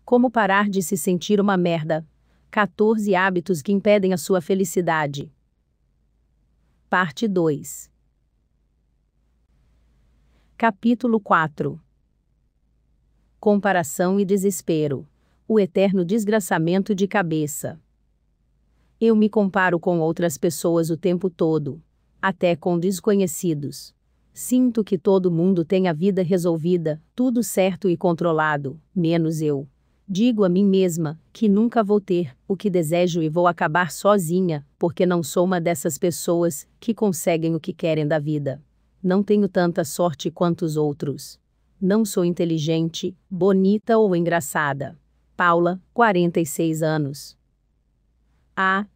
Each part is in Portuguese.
Como parar de se sentir uma merda. 14 hábitos que impedem a sua felicidade. Parte 2. Capítulo 4. Comparação e desespero. O eterno desgraçamento de cabeça. Eu me comparo com outras pessoas o tempo todo, até com desconhecidos. Sinto que todo mundo tem a vida resolvida, tudo certo e controlado, menos eu. Digo a mim mesma que nunca vou ter o que desejo e vou acabar sozinha, porque não sou uma dessas pessoas que conseguem o que querem da vida. Não tenho tanta sorte quanto os outros. Não sou inteligente, bonita ou engraçada. Paula, 46 anos.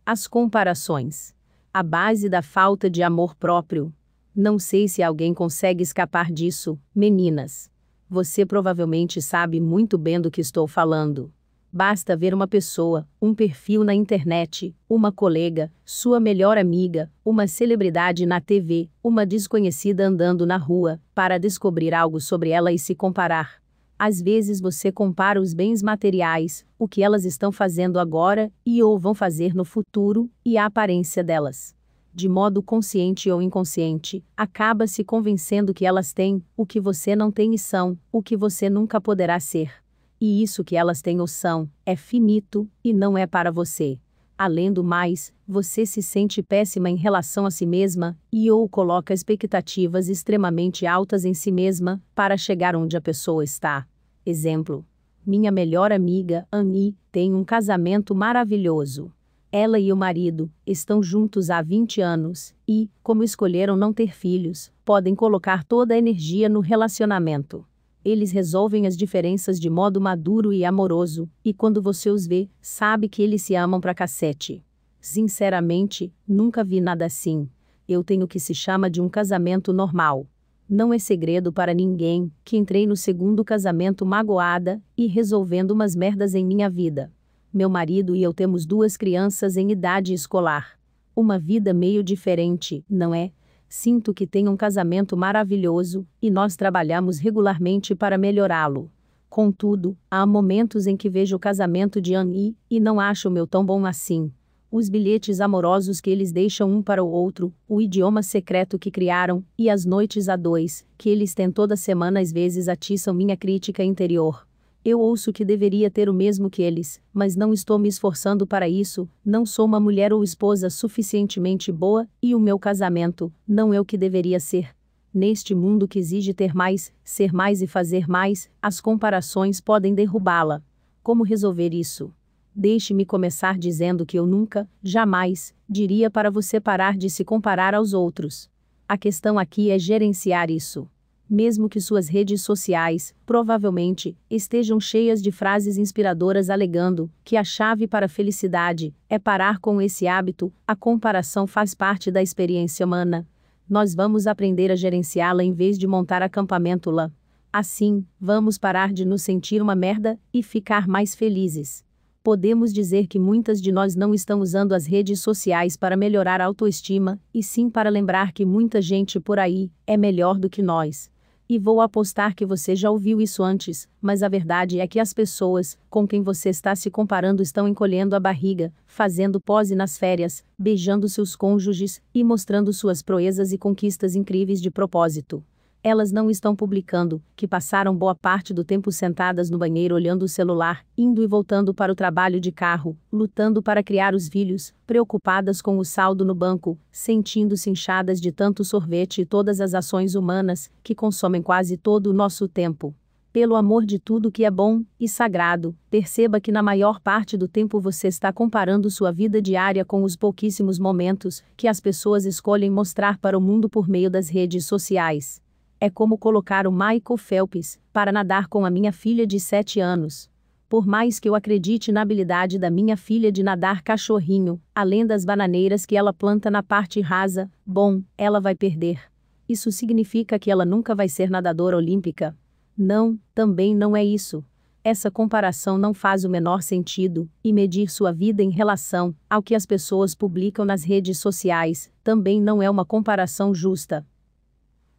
As comparações. A base da falta de amor próprio. Não sei se alguém consegue escapar disso, meninas. Você provavelmente sabe muito bem do que estou falando. Basta ver uma pessoa, um perfil na internet, uma colega, sua melhor amiga, uma celebridade na TV, uma desconhecida andando na rua, para descobrir algo sobre ela e se comparar. Às vezes você compara os bens materiais, o que elas estão fazendo agora e ou vão fazer no futuro, e a aparência delas. De modo consciente ou inconsciente, acaba se convencendo que elas têm o que você não tem e são o que você nunca poderá ser. E isso que elas têm ou são é finito e não é para você. Além do mais, você se sente péssima em relação a si mesma e ou coloca expectativas extremamente altas em si mesma para chegar onde a pessoa está. Exemplo: minha melhor amiga, Annie, tem um casamento maravilhoso. Ela e o marido estão juntos há 20 anos e, como escolheram não ter filhos, podem colocar toda a energia no relacionamento. Eles resolvem as diferenças de modo maduro e amoroso, e quando você os vê, sabe que eles se amam pra cacete. Sinceramente, nunca vi nada assim. Eu tenho o que se chama de um casamento normal. Não é segredo para ninguém que entrei no segundo casamento magoada e resolvendo umas merdas em minha vida. Meu marido e eu temos 2 crianças em idade escolar. Uma vida meio diferente, não é? Sinto que tenho um casamento maravilhoso, e nós trabalhamos regularmente para melhorá-lo. Contudo, há momentos em que vejo o casamento de Annie e não acho o meu tão bom assim. Os bilhetes amorosos que eles deixam um para o outro, o idioma secreto que criaram, e as noites a 2, que eles têm toda semana às vezes atiçam minha crítica interior. Eu ouço que deveria ter o mesmo que eles, mas não estou me esforçando para isso, não sou uma mulher ou esposa suficientemente boa, e o meu casamento não é o que deveria ser. Neste mundo que exige ter mais, ser mais e fazer mais, as comparações podem derrubá-la. Como resolver isso? Deixe-me começar dizendo que eu nunca, jamais, diria para você parar de se comparar aos outros. A questão aqui é gerenciar isso. Mesmo que suas redes sociais, provavelmente, estejam cheias de frases inspiradoras alegando que a chave para a felicidade é parar com esse hábito, a comparação faz parte da experiência humana. Nós vamos aprender a gerenciá-la em vez de montar acampamento lá. Assim, vamos parar de nos sentir uma merda e ficar mais felizes. Podemos dizer que muitas de nós não estão usando as redes sociais para melhorar a autoestima, e sim para lembrar que muita gente por aí é melhor do que nós. E vou apostar que você já ouviu isso antes, mas a verdade é que as pessoas com quem você está se comparando estão encolhendo a barriga, fazendo pose nas férias, beijando seus cônjuges e mostrando suas proezas e conquistas incríveis de propósito. Elas não estão publicando que passaram boa parte do tempo sentadas no banheiro olhando o celular, indo e voltando para o trabalho de carro, lutando para criar os filhos, preocupadas com o saldo no banco, sentindo-se inchadas de tanto sorvete e todas as ações humanas que consomem quase todo o nosso tempo. Pelo amor de tudo que é bom e sagrado, perceba que na maior parte do tempo você está comparando sua vida diária com os pouquíssimos momentos que as pessoas escolhem mostrar para o mundo por meio das redes sociais. É como colocar o Michael Phelps para nadar com a minha filha de 7 anos. Por mais que eu acredite na habilidade da minha filha de nadar cachorrinho, além das bananeiras que ela planta na parte rasa, bom, ela vai perder. Isso significa que ela nunca vai ser nadadora olímpica? Não, também não é isso. Essa comparação não faz o menor sentido, e medir sua vida em relação ao que as pessoas publicam nas redes sociais também não é uma comparação justa.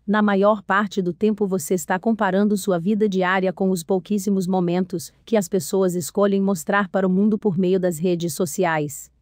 Na maior parte do tempo você está comparando sua vida diária com os pouquíssimos momentos que as pessoas escolhem mostrar para o mundo por meio das redes sociais.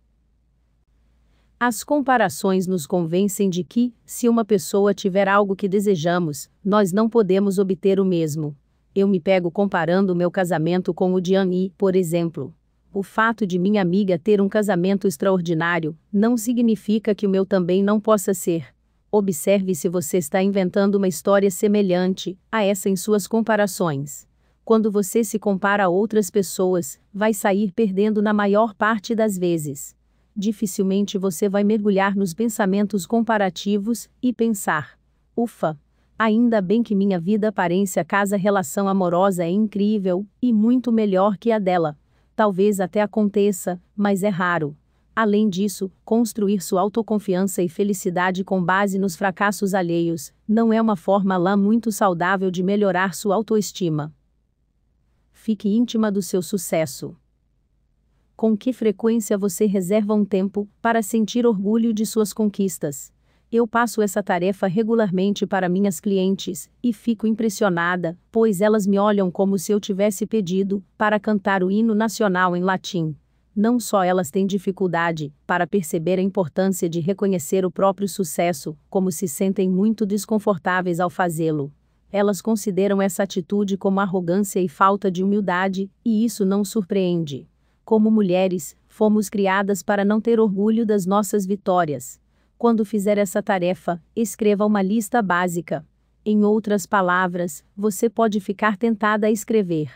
As comparações nos convencem de que, se uma pessoa tiver algo que desejamos, nós não podemos obter o mesmo. Eu me pego comparando meu casamento com o de Annie, por exemplo. O fato de minha amiga ter um casamento extraordinário não significa que o meu também não possa ser. Observe se você está inventando uma história semelhante a essa em suas comparações. Quando você se compara a outras pessoas, vai sair perdendo na maior parte das vezes. Dificilmente você vai mergulhar nos pensamentos comparativos e pensar: ufa, ainda bem que minha vida aparência casa relação amorosa é incrível e muito melhor que a dela. Talvez até aconteça, mas é raro. Além disso, construir sua autoconfiança e felicidade com base nos fracassos alheios não é uma forma lá muito saudável de melhorar sua autoestima. Fique íntima do seu sucesso. Com que frequência você reserva um tempo para sentir orgulho de suas conquistas? Eu passo essa tarefa regularmente para minhas clientes e fico impressionada, pois elas me olham como se eu tivesse pedido para cantar o hino nacional em latim. Não só elas têm dificuldade para perceber a importância de reconhecer o próprio sucesso, como se sentem muito desconfortáveis ao fazê-lo. Elas consideram essa atitude como arrogância e falta de humildade, e isso não surpreende. Como mulheres, fomos criadas para não ter orgulho das nossas vitórias. Quando fizer essa tarefa, escreva uma lista básica. Em outras palavras, você pode ficar tentada a escrever: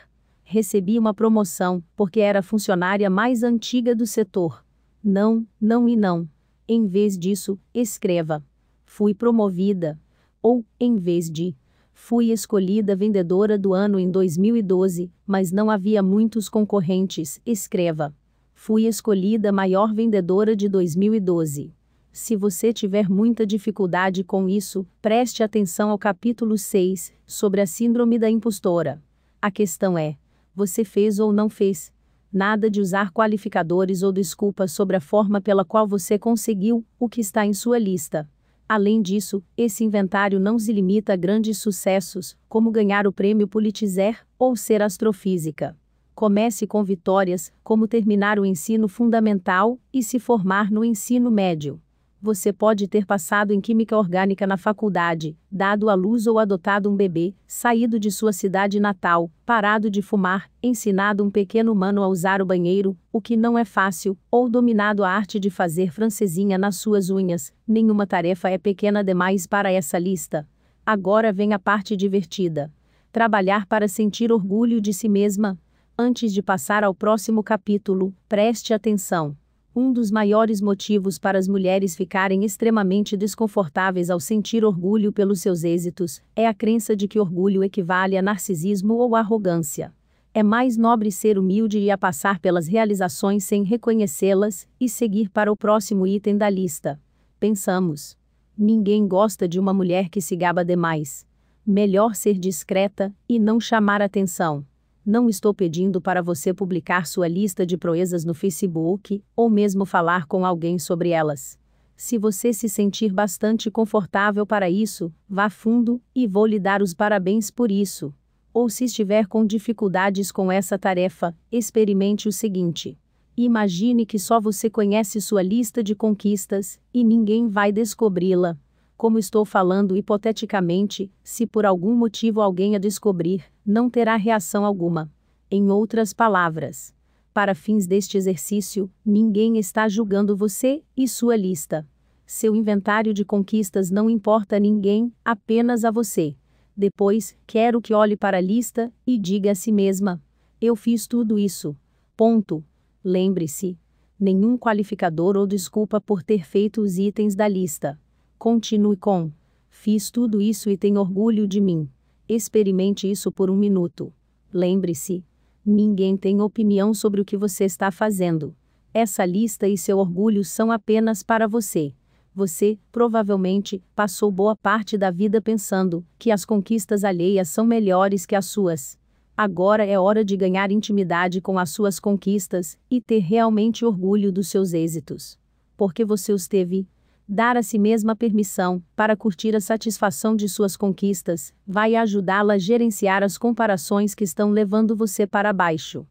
recebi uma promoção, porque era a funcionária mais antiga do setor. Não, não e não. Em vez disso, escreva: fui promovida. Ou, em vez de: fui escolhida vendedora do ano em 2012, mas não havia muitos concorrentes, escreva: fui escolhida maior vendedora de 2012. Se você tiver muita dificuldade com isso, preste atenção ao capítulo 6, sobre a síndrome da impostora. A questão é: você fez ou não fez? Nada de usar qualificadores ou desculpas sobre a forma pela qual você conseguiu o que está em sua lista. Além disso, esse inventário não se limita a grandes sucessos, como ganhar o prêmio Pulitzer ou ser astrofísica. Comece com vitórias, como terminar o ensino fundamental e se formar no ensino médio. Você pode ter passado em química orgânica na faculdade, dado à luz ou adotado um bebê, saído de sua cidade natal, parado de fumar, ensinado um pequeno humano a usar o banheiro, o que não é fácil, ou dominado a arte de fazer francesinha nas suas unhas. Nenhuma tarefa é pequena demais para essa lista. Agora vem a parte divertida. Trabalhar para sentir orgulho de si mesma. Antes de passar ao próximo capítulo, preste atenção. Um dos maiores motivos para as mulheres ficarem extremamente desconfortáveis ao sentir orgulho pelos seus êxitos é a crença de que orgulho equivale a narcisismo ou arrogância. É mais nobre ser humilde e a passar pelas realizações sem reconhecê-las e seguir para o próximo item da lista. Pensamos: ninguém gosta de uma mulher que se gaba demais. Melhor ser discreta e não chamar atenção. Não estou pedindo para você publicar sua lista de proezas no Facebook, ou mesmo falar com alguém sobre elas. Se você se sentir bastante confortável para isso, vá fundo, e vou lhe dar os parabéns por isso. Ou se estiver com dificuldades com essa tarefa, experimente o seguinte. Imagine que só você conhece sua lista de conquistas, e ninguém vai descobri-la. Como estou falando hipoteticamente, se por algum motivo alguém a descobrir, não terá reação alguma. Em outras palavras, para fins deste exercício, ninguém está julgando você e sua lista. Seu inventário de conquistas não importa a ninguém, apenas a você. Depois, quero que olhe para a lista e diga a si mesma: eu fiz tudo isso. Ponto. Lembre-se, nenhum qualificador ou desculpa por ter feito os itens da lista. Continue com: fiz tudo isso e tenho orgulho de mim. Experimente isso por 1 minuto. Lembre-se, ninguém tem opinião sobre o que você está fazendo. Essa lista e seu orgulho são apenas para você. Você, provavelmente, passou boa parte da vida pensando que as conquistas alheias são melhores que as suas. Agora é hora de ganhar intimidade com as suas conquistas e ter realmente orgulho dos seus êxitos. Porque você os teve. Dar a si mesma permissão para curtir a satisfação de suas conquistas vai ajudá-la a gerenciar as comparações que estão levando você para baixo.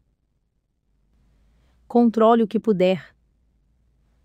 Controle o que puder.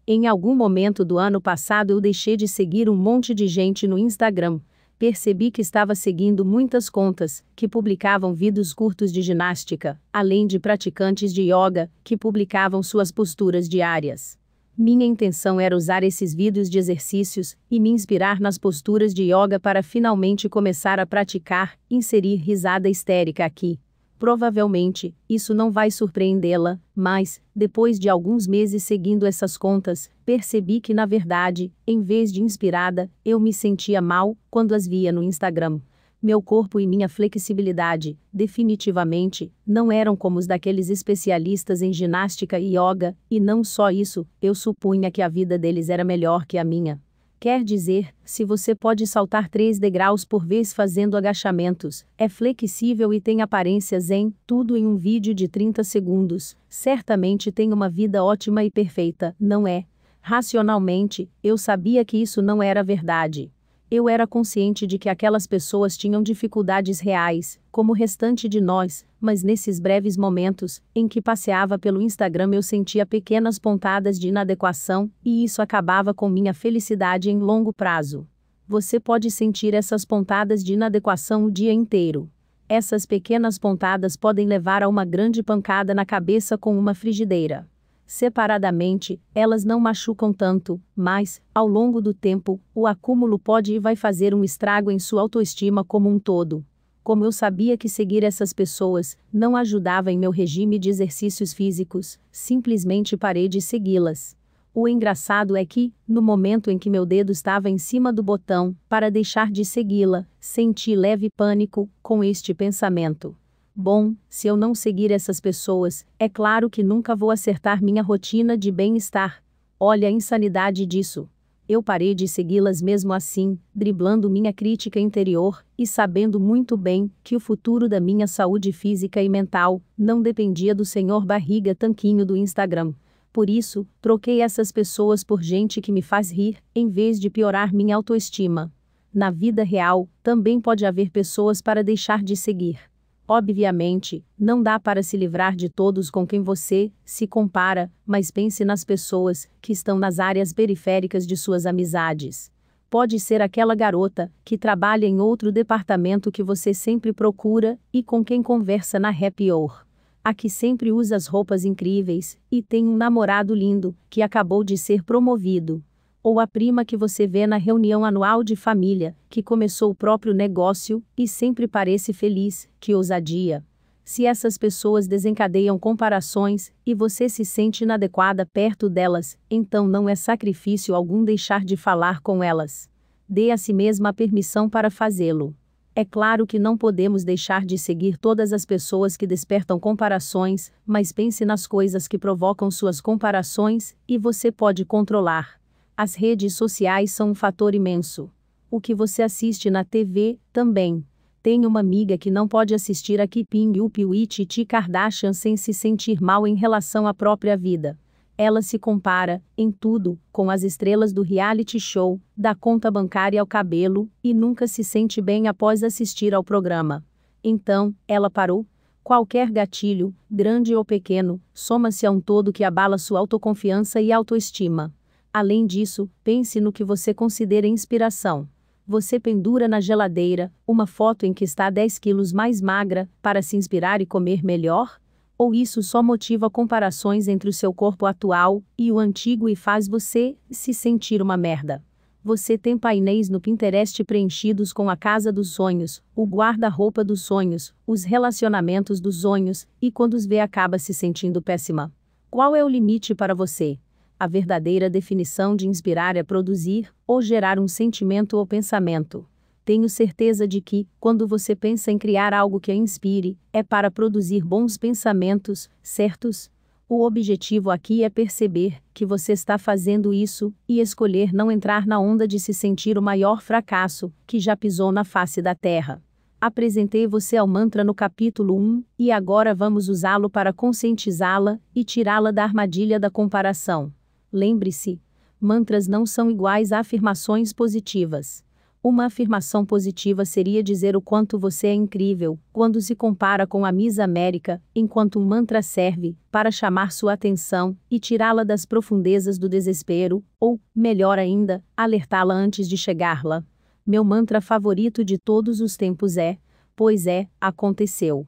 Em algum momento do ano passado eu deixei de seguir um monte de gente no Instagram. Percebi que estava seguindo muitas contas que publicavam vídeos curtos de ginástica, além de praticantes de yoga que publicavam suas posturas diárias. Minha intenção era usar esses vídeos de exercícios e me inspirar nas posturas de yoga para finalmente começar a praticar, inserir risada histérica aqui. Provavelmente, isso não vai surpreendê-la, mas, depois de alguns meses seguindo essas contas, percebi que na verdade, em vez de inspirada, eu me sentia mal quando as via no Instagram. Meu corpo e minha flexibilidade, definitivamente, não eram como os daqueles especialistas em ginástica e yoga, e não só isso, eu supunha que a vida deles era melhor que a minha. Quer dizer, se você pode saltar 3 degraus por vez fazendo agachamentos, é flexível e tem aparência zen, tudo em um vídeo de 30 segundos, certamente tem uma vida ótima e perfeita, não é? Racionalmente, eu sabia que isso não era verdade. Eu era consciente de que aquelas pessoas tinham dificuldades reais, como o restante de nós, mas nesses breves momentos, em que passeava pelo Instagram eu sentia pequenas pontadas de inadequação, e isso acabava com minha felicidade em longo prazo. Você pode sentir essas pontadas de inadequação o dia inteiro. Essas pequenas pontadas podem levar a uma grande pancada na cabeça com uma frigideira. Separadamente, elas não machucam tanto, mas, ao longo do tempo, o acúmulo pode e vai fazer um estrago em sua autoestima como um todo. Como eu sabia que seguir essas pessoas não ajudava em meu regime de exercícios físicos, simplesmente parei de segui-las. O engraçado é que, no momento em que meu dedo estava em cima do botão para deixar de segui-la, senti leve pânico com este pensamento. Bom, se eu não seguir essas pessoas, é claro que nunca vou acertar minha rotina de bem-estar. Olha a insanidade disso. Eu parei de segui-las mesmo assim, driblando minha crítica interior, e sabendo muito bem que o futuro da minha saúde física e mental não dependia do senhor barriga tanquinho do Instagram. Por isso, troquei essas pessoas por gente que me faz rir, em vez de piorar minha autoestima. Na vida real, também pode haver pessoas para deixar de seguir. Obviamente, não dá para se livrar de todos com quem você se compara, mas pense nas pessoas que estão nas áreas periféricas de suas amizades. Pode ser aquela garota que trabalha em outro departamento que você sempre procura e com quem conversa na happy hour. A que sempre usa as roupas incríveis e tem um namorado lindo que acabou de ser promovido. Ou a prima que você vê na reunião anual de família, que começou o próprio negócio e sempre parece feliz, que ousadia. Se essas pessoas desencadeiam comparações e você se sente inadequada perto delas, então não é sacrifício algum deixar de falar com elas. Dê a si mesma a permissão para fazê-lo. É claro que não podemos deixar de seguir todas as pessoas que despertam comparações, mas pense nas coisas que provocam suas comparações e você pode controlar. As redes sociais são um fator imenso. O que você assiste na TV, também. Tem uma amiga que não pode assistir a Keeping Up with Khloe Kardashian sem se sentir mal em relação à própria vida. Ela se compara, em tudo, com as estrelas do reality show, da conta bancária ao cabelo, e nunca se sente bem após assistir ao programa. Então, ela parou. Qualquer gatilho, grande ou pequeno, soma-se a um todo que abala sua autoconfiança e autoestima. Além disso, pense no que você considera inspiração. Você pendura na geladeira uma foto em que está 10 quilos mais magra para se inspirar e comer melhor? Ou isso só motiva comparações entre o seu corpo atual e o antigo e faz você se sentir uma merda? Você tem painéis no Pinterest preenchidos com a casa dos sonhos, o guarda-roupa dos sonhos, os relacionamentos dos sonhos, e quando os vê acaba se sentindo péssima. Qual é o limite para você? A verdadeira definição de inspirar é produzir, ou gerar um sentimento ou pensamento. Tenho certeza de que, quando você pensa em criar algo que a inspire, é para produzir bons pensamentos, certos? O objetivo aqui é perceber que você está fazendo isso, e escolher não entrar na onda de se sentir o maior fracasso que já pisou na face da Terra. Apresentei você ao mantra no capítulo 1, e agora vamos usá-lo para conscientizá-la e tirá-la da armadilha da comparação. Lembre-se, Mantras não são iguais a afirmações positivas. Uma afirmação positiva seria dizer o quanto você é incrível, quando se compara com a Miss América, enquanto um mantra serve para chamar sua atenção e tirá-la das profundezas do desespero, ou, melhor ainda, alertá-la antes de chegar lá. Meu mantra favorito de todos os tempos é: pois é, aconteceu.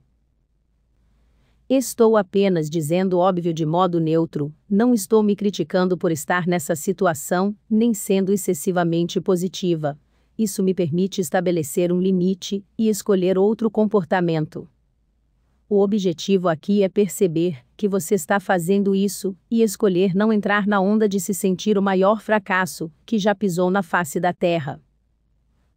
Estou apenas dizendo óbvio de modo neutro, não estou me criticando por estar nessa situação, nem sendo excessivamente positiva. Isso me permite estabelecer um limite e escolher outro comportamento. O objetivo aqui é perceber que você está fazendo isso e escolher não entrar na onda de se sentir o maior fracasso que já pisou na face da Terra.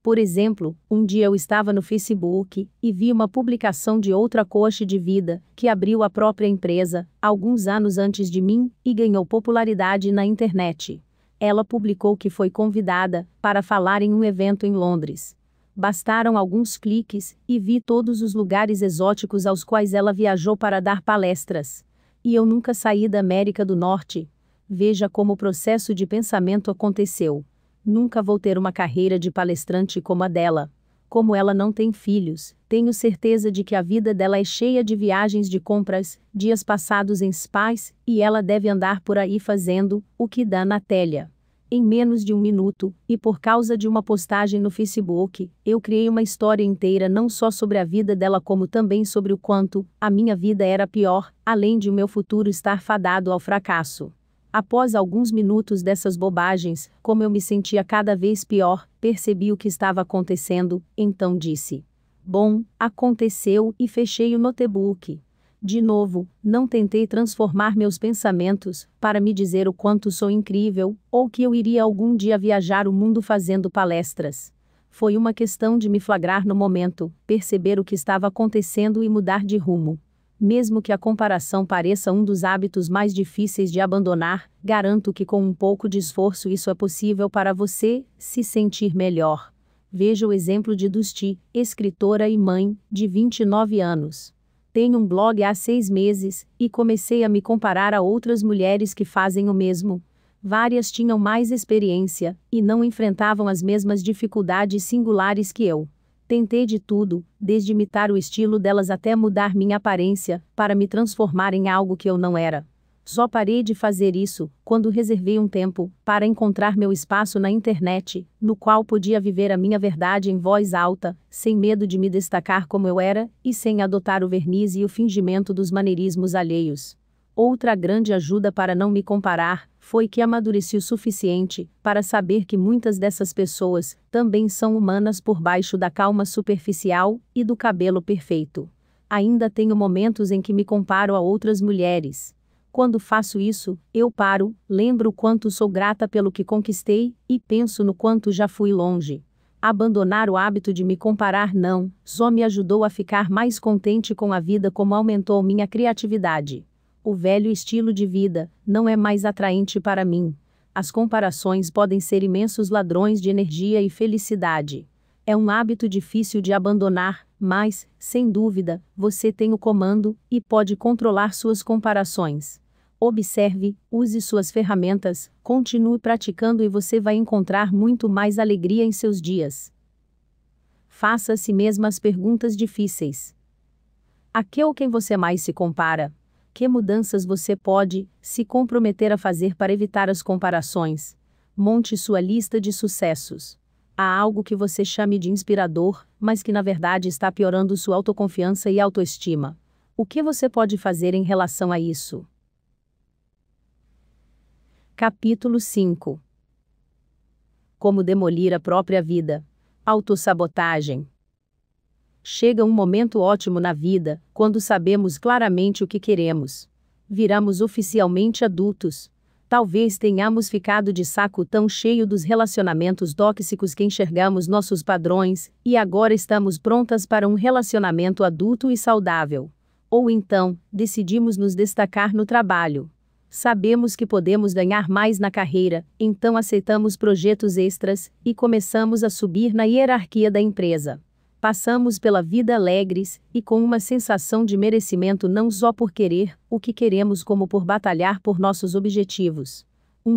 Por exemplo, um dia eu estava no Facebook e vi uma publicação de outra coach de vida que abriu a própria empresa alguns anos antes de mim e ganhou popularidade na internet. Ela publicou que foi convidada para falar em um evento em Londres. Bastaram alguns cliques e vi todos os lugares exóticos aos quais ela viajou para dar palestras. E eu nunca saí da América do Norte. Veja como o processo de pensamento aconteceu. Nunca vou ter uma carreira de palestrante como a dela. Como ela não tem filhos, tenho certeza de que a vida dela é cheia de viagens de compras, dias passados em spas, e ela deve andar por aí fazendo o que dá na telha. Em menos de um minuto, e por causa de uma postagem no Facebook, eu criei uma história inteira não só sobre a vida dela como também sobre o quanto a minha vida era pior, além de o meu futuro estar fadado ao fracasso. Após alguns minutos dessas bobagens, como eu me sentia cada vez pior, percebi o que estava acontecendo, então disse: bom, aconteceu, e fechei o notebook. De novo, não tentei transformar meus pensamentos para me dizer o quanto sou incrível, ou que eu iria algum dia viajar o mundo fazendo palestras. Foi uma questão de me flagrar no momento, perceber o que estava acontecendo e mudar de rumo. Mesmo que a comparação pareça um dos hábitos mais difíceis de abandonar, garanto que com um pouco de esforço isso é possível para você se sentir melhor. Veja o exemplo de Dusty, escritora e mãe, de 29 anos. Tenho um blog há 6 meses, e comecei a me comparar a outras mulheres que fazem o mesmo. Várias tinham mais experiência, e não enfrentavam as mesmas dificuldades singulares que eu. Tentei de tudo, desde imitar o estilo delas até mudar minha aparência, para me transformar em algo que eu não era. Só parei de fazer isso quando reservei um tempo para encontrar meu espaço na internet, no qual podia viver a minha verdade em voz alta, sem medo de me destacar como eu era, e sem adotar o verniz e o fingimento dos maneirismos alheios. Outra grande ajuda para não me comparar foi que amadureci o suficiente para saber que muitas dessas pessoas também são humanas por baixo da calma superficial e do cabelo perfeito. Ainda tenho momentos em que me comparo a outras mulheres. Quando faço isso, eu paro, lembro o quanto sou grata pelo que conquistei e penso no quanto já fui longe. Abandonar o hábito de me comparar não só me ajudou a ficar mais contente com a vida, como aumentou minha criatividade. O velho estilo de vida não é mais atraente para mim. As comparações podem ser imensos ladrões de energia e felicidade. É um hábito difícil de abandonar, mas, sem dúvida, você tem o comando e pode controlar suas comparações. Observe, use suas ferramentas, continue praticando e você vai encontrar muito mais alegria em seus dias. Faça a si mesma as perguntas difíceis. A que ou quem você mais se compara? Que mudanças você pode se comprometer a fazer para evitar as comparações? Monte sua lista de sucessos. Há algo que você chame de inspirador, mas que na verdade está piorando sua autoconfiança e autoestima. O que você pode fazer em relação a isso? Capítulo 5. Como demolir a própria vida. Autossabotagem. Chega um momento ótimo na vida, quando sabemos claramente o que queremos. Viramos oficialmente adultos. Talvez tenhamos ficado de saco tão cheio dos relacionamentos tóxicos que enxergamos nossos padrões, e agora estamos prontas para um relacionamento adulto e saudável. Ou então, decidimos nos destacar no trabalho. Sabemos que podemos ganhar mais na carreira, então aceitamos projetos extras, e começamos a subir na hierarquia da empresa. Passamos pela vida alegres, e com uma sensação de merecimento não só por querer o que queremos como por batalhar por nossos objetivos.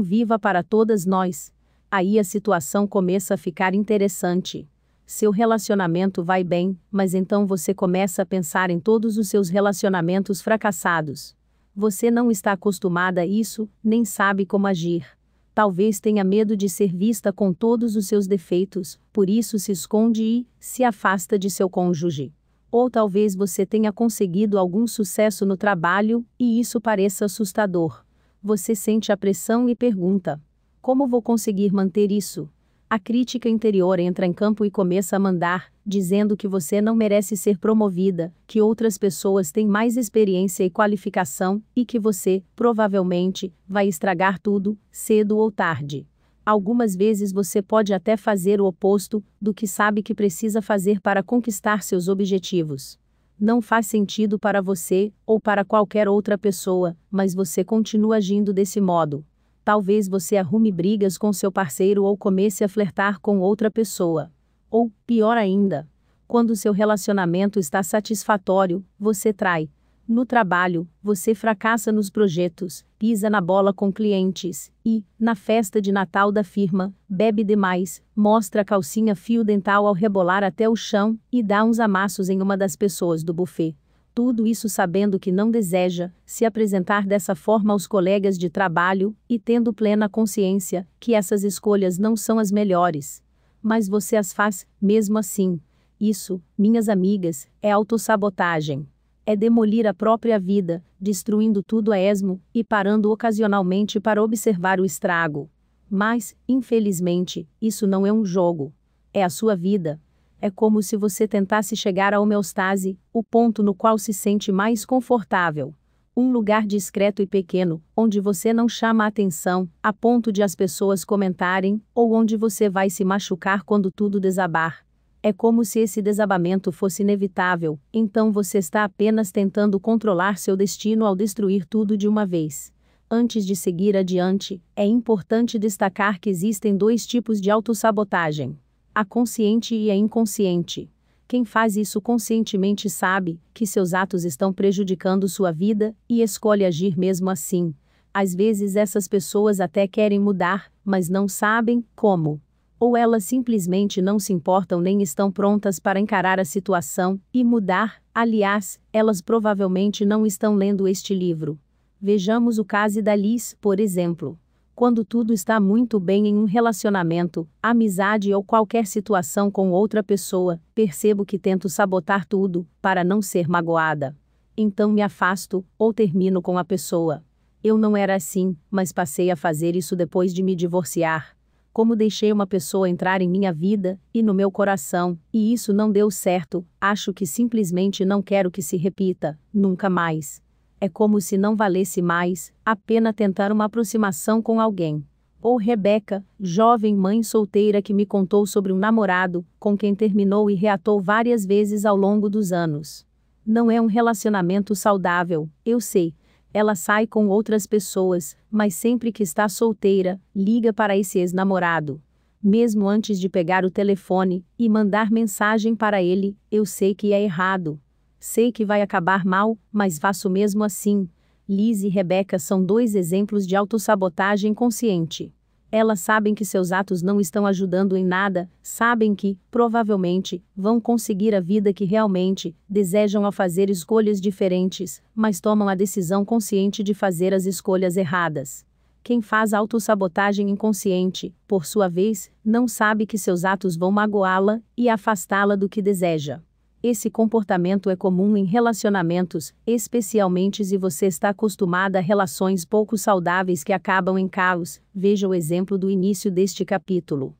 viva para todas nós. Aí a situação começa a ficar interessante. Seu relacionamento vai bem, mas então você começa a pensar em todos os seus relacionamentos fracassados. Você não está acostumada a isso, nem sabe como agir. Talvez tenha medo de ser vista com todos os seus defeitos, por isso se esconde e se afasta de seu cônjuge. Ou talvez você tenha conseguido algum sucesso no trabalho, e isso pareça assustador. Você sente a pressão e pergunta: como vou conseguir manter isso? A crítica interior entra em campo e começa a mandar, dizendo que você não merece ser promovida, que outras pessoas têm mais experiência e qualificação, e que você, provavelmente, vai estragar tudo, cedo ou tarde. Algumas vezes você pode até fazer o oposto do que sabe que precisa fazer para conquistar seus objetivos. Não faz sentido para você, ou para qualquer outra pessoa, mas você continua agindo desse modo. Talvez você arrume brigas com seu parceiro ou comece a flertar com outra pessoa. Ou, pior ainda, quando seu relacionamento está satisfatório, você trai. No trabalho, você fracassa nos projetos, pisa na bola com clientes, e, na festa de Natal da firma, bebe demais, mostra a calcinha fio dental ao rebolar até o chão, e dá uns amassos em uma das pessoas do buffet. Tudo isso sabendo que não deseja se apresentar dessa forma aos colegas de trabalho, e tendo plena consciência que essas escolhas não são as melhores. Mas você as faz, mesmo assim. Isso, minhas amigas, é autossabotagem. É demolir a própria vida, destruindo tudo a esmo, e parando ocasionalmente para observar o estrago. Mas, infelizmente, isso não é um jogo. É a sua vida. É como se você tentasse chegar à homeostase, o ponto no qual se sente mais confortável. Um lugar discreto e pequeno, onde você não chama a atenção, a ponto de as pessoas comentarem, ou onde você vai se machucar quando tudo desabar. É como se esse desabamento fosse inevitável, então você está apenas tentando controlar seu destino ao destruir tudo de uma vez. Antes de seguir adiante, é importante destacar que existem dois tipos de autossabotagem: a consciente e a inconsciente. Quem faz isso conscientemente sabe que seus atos estão prejudicando sua vida e escolhe agir mesmo assim. Às vezes essas pessoas até querem mudar, mas não sabem como. Ou elas simplesmente não se importam nem estão prontas para encarar a situação e mudar. Aliás, elas provavelmente não estão lendo este livro. Vejamos o caso da Liz, por exemplo. Quando tudo está muito bem em um relacionamento, amizade ou qualquer situação com outra pessoa, percebo que tento sabotar tudo, para não ser magoada. Então me afasto, ou termino com a pessoa. Eu não era assim, mas passei a fazer isso depois de me divorciar. Como deixei uma pessoa entrar em minha vida, e no meu coração, e isso não deu certo, acho que simplesmente não quero que se repita, nunca mais. É como se não valesse mais a pena tentar uma aproximação com alguém. Ou Rebeca, jovem mãe solteira que me contou sobre um namorado, com quem terminou e reatou várias vezes ao longo dos anos. Não é um relacionamento saudável, eu sei. Ela sai com outras pessoas, mas sempre que está solteira, liga para esse ex-namorado. Mesmo antes de pegar o telefone e mandar mensagem para ele, eu sei que é errado. Sei que vai acabar mal, mas faço mesmo assim. Liz e Rebeca são dois exemplos de autossabotagem consciente. Elas sabem que seus atos não estão ajudando em nada, sabem que, provavelmente, vão conseguir a vida que realmente desejam ao fazer escolhas diferentes, mas tomam a decisão consciente de fazer as escolhas erradas. Quem faz autossabotagem inconsciente, por sua vez, não sabe que seus atos vão magoá-la e afastá-la do que deseja. Esse comportamento é comum em relacionamentos, especialmente se você está acostumada a relações pouco saudáveis que acabam em caos. Veja o exemplo do início deste capítulo.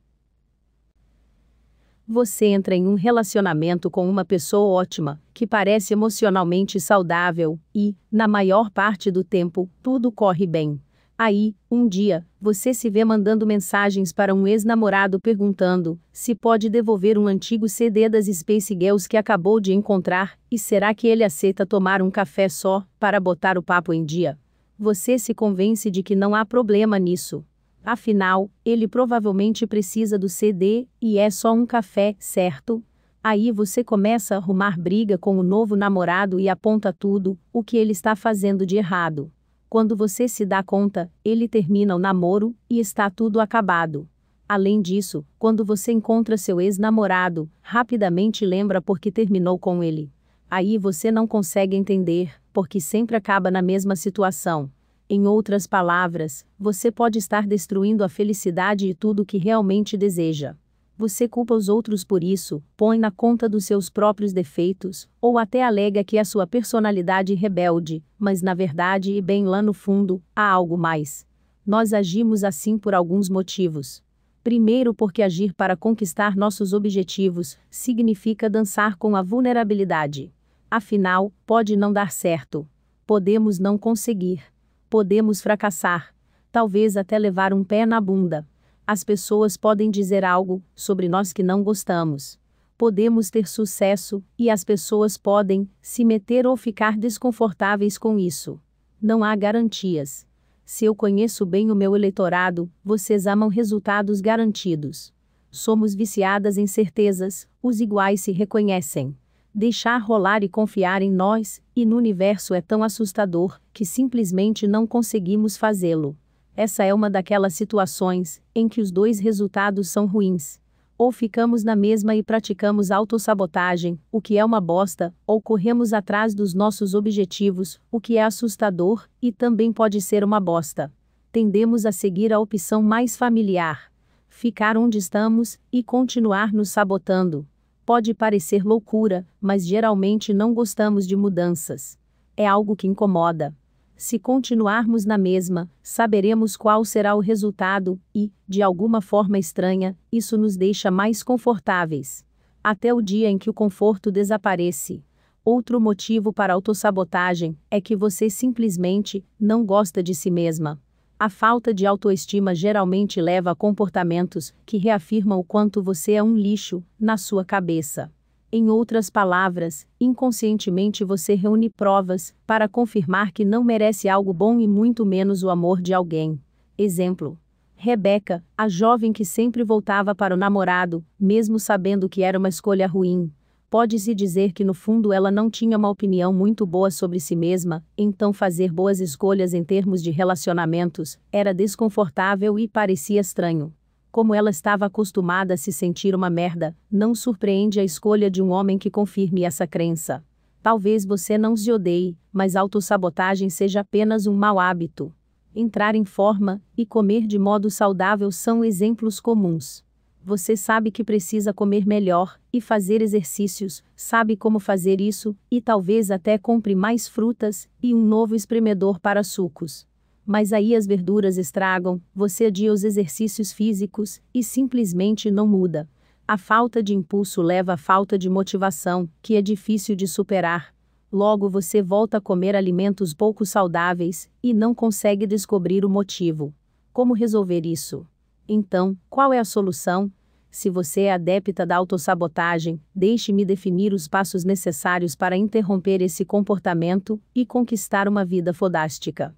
Você entra em um relacionamento com uma pessoa ótima, que parece emocionalmente saudável, e, na maior parte do tempo, tudo corre bem. Aí, um dia, você se vê mandando mensagens para um ex-namorado perguntando se pode devolver um antigo CD das Space Girls que acabou de encontrar, e será que ele aceita tomar um café só, para botar o papo em dia? Você se convence de que não há problema nisso. Afinal, ele provavelmente precisa do CD, e é só um café, certo? Aí você começa a arrumar briga com o novo namorado e aponta tudo o que ele está fazendo de errado. Quando você se dá conta, ele termina o namoro e está tudo acabado. Além disso, quando você encontra seu ex-namorado, rapidamente lembra por que terminou com ele. Aí você não consegue entender, porque sempre acaba na mesma situação. Em outras palavras, você pode estar destruindo a felicidade e tudo o que realmente deseja. Você culpa os outros por isso, põe na conta dos seus próprios defeitos, ou até alega que é sua personalidade rebelde, mas na verdade e bem lá no fundo, há algo mais. Nós agimos assim por alguns motivos. Primeiro, porque agir para conquistar nossos objetivos significa dançar com a vulnerabilidade. Afinal, pode não dar certo. Podemos não conseguir. Podemos fracassar. Talvez até levar um pé na bunda. As pessoas podem dizer algo sobre nós que não gostamos. Podemos ter sucesso, e as pessoas podem se meter ou ficar desconfortáveis com isso. Não há garantias. Se eu conheço bem o meu eleitorado, vocês amam resultados garantidos. Somos viciadas em certezas, os iguais se reconhecem. Deixar rolar e confiar em nós e no universo é tão assustador que simplesmente não conseguimos fazê-lo. Essa é uma daquelas situações em que os dois resultados são ruins. Ou ficamos na mesma e praticamos autossabotagem, o que é uma bosta, ou corremos atrás dos nossos objetivos, o que é assustador e também pode ser uma bosta. Tendemos a seguir a opção mais familiar. Ficar onde estamos e continuar nos sabotando. Pode parecer loucura, mas geralmente não gostamos de mudanças. É algo que incomoda. Se continuarmos na mesma, saberemos qual será o resultado e, de alguma forma estranha, isso nos deixa mais confortáveis. Até o dia em que o conforto desaparece. Outro motivo para autossabotagem é que você simplesmente não gosta de si mesma. A falta de autoestima geralmente leva a comportamentos que reafirmam o quanto você é um lixo na sua cabeça. Em outras palavras, inconscientemente você reúne provas para confirmar que não merece algo bom e muito menos o amor de alguém. Exemplo: Rebeca, a jovem que sempre voltava para o namorado, mesmo sabendo que era uma escolha ruim. Pode-se dizer que no fundo ela não tinha uma opinião muito boa sobre si mesma, então fazer boas escolhas em termos de relacionamentos era desconfortável e parecia estranho. Como ela estava acostumada a se sentir uma merda, não surpreende a escolha de um homem que confirme essa crença. Talvez você não se odeie, mas autossabotagem seja apenas um mau hábito. Entrar em forma e comer de modo saudável são exemplos comuns. Você sabe que precisa comer melhor e fazer exercícios, sabe como fazer isso, e talvez até compre mais frutas e um novo espremedor para sucos. Mas aí as verduras estragam, você adia os exercícios físicos e simplesmente não muda. A falta de impulso leva à falta de motivação, que é difícil de superar. Logo você volta a comer alimentos pouco saudáveis e não consegue descobrir o motivo. Como resolver isso? Então, qual é a solução? Se você é adepta da autossabotagem, deixe-me definir os passos necessários para interromper esse comportamento e conquistar uma vida fodástica.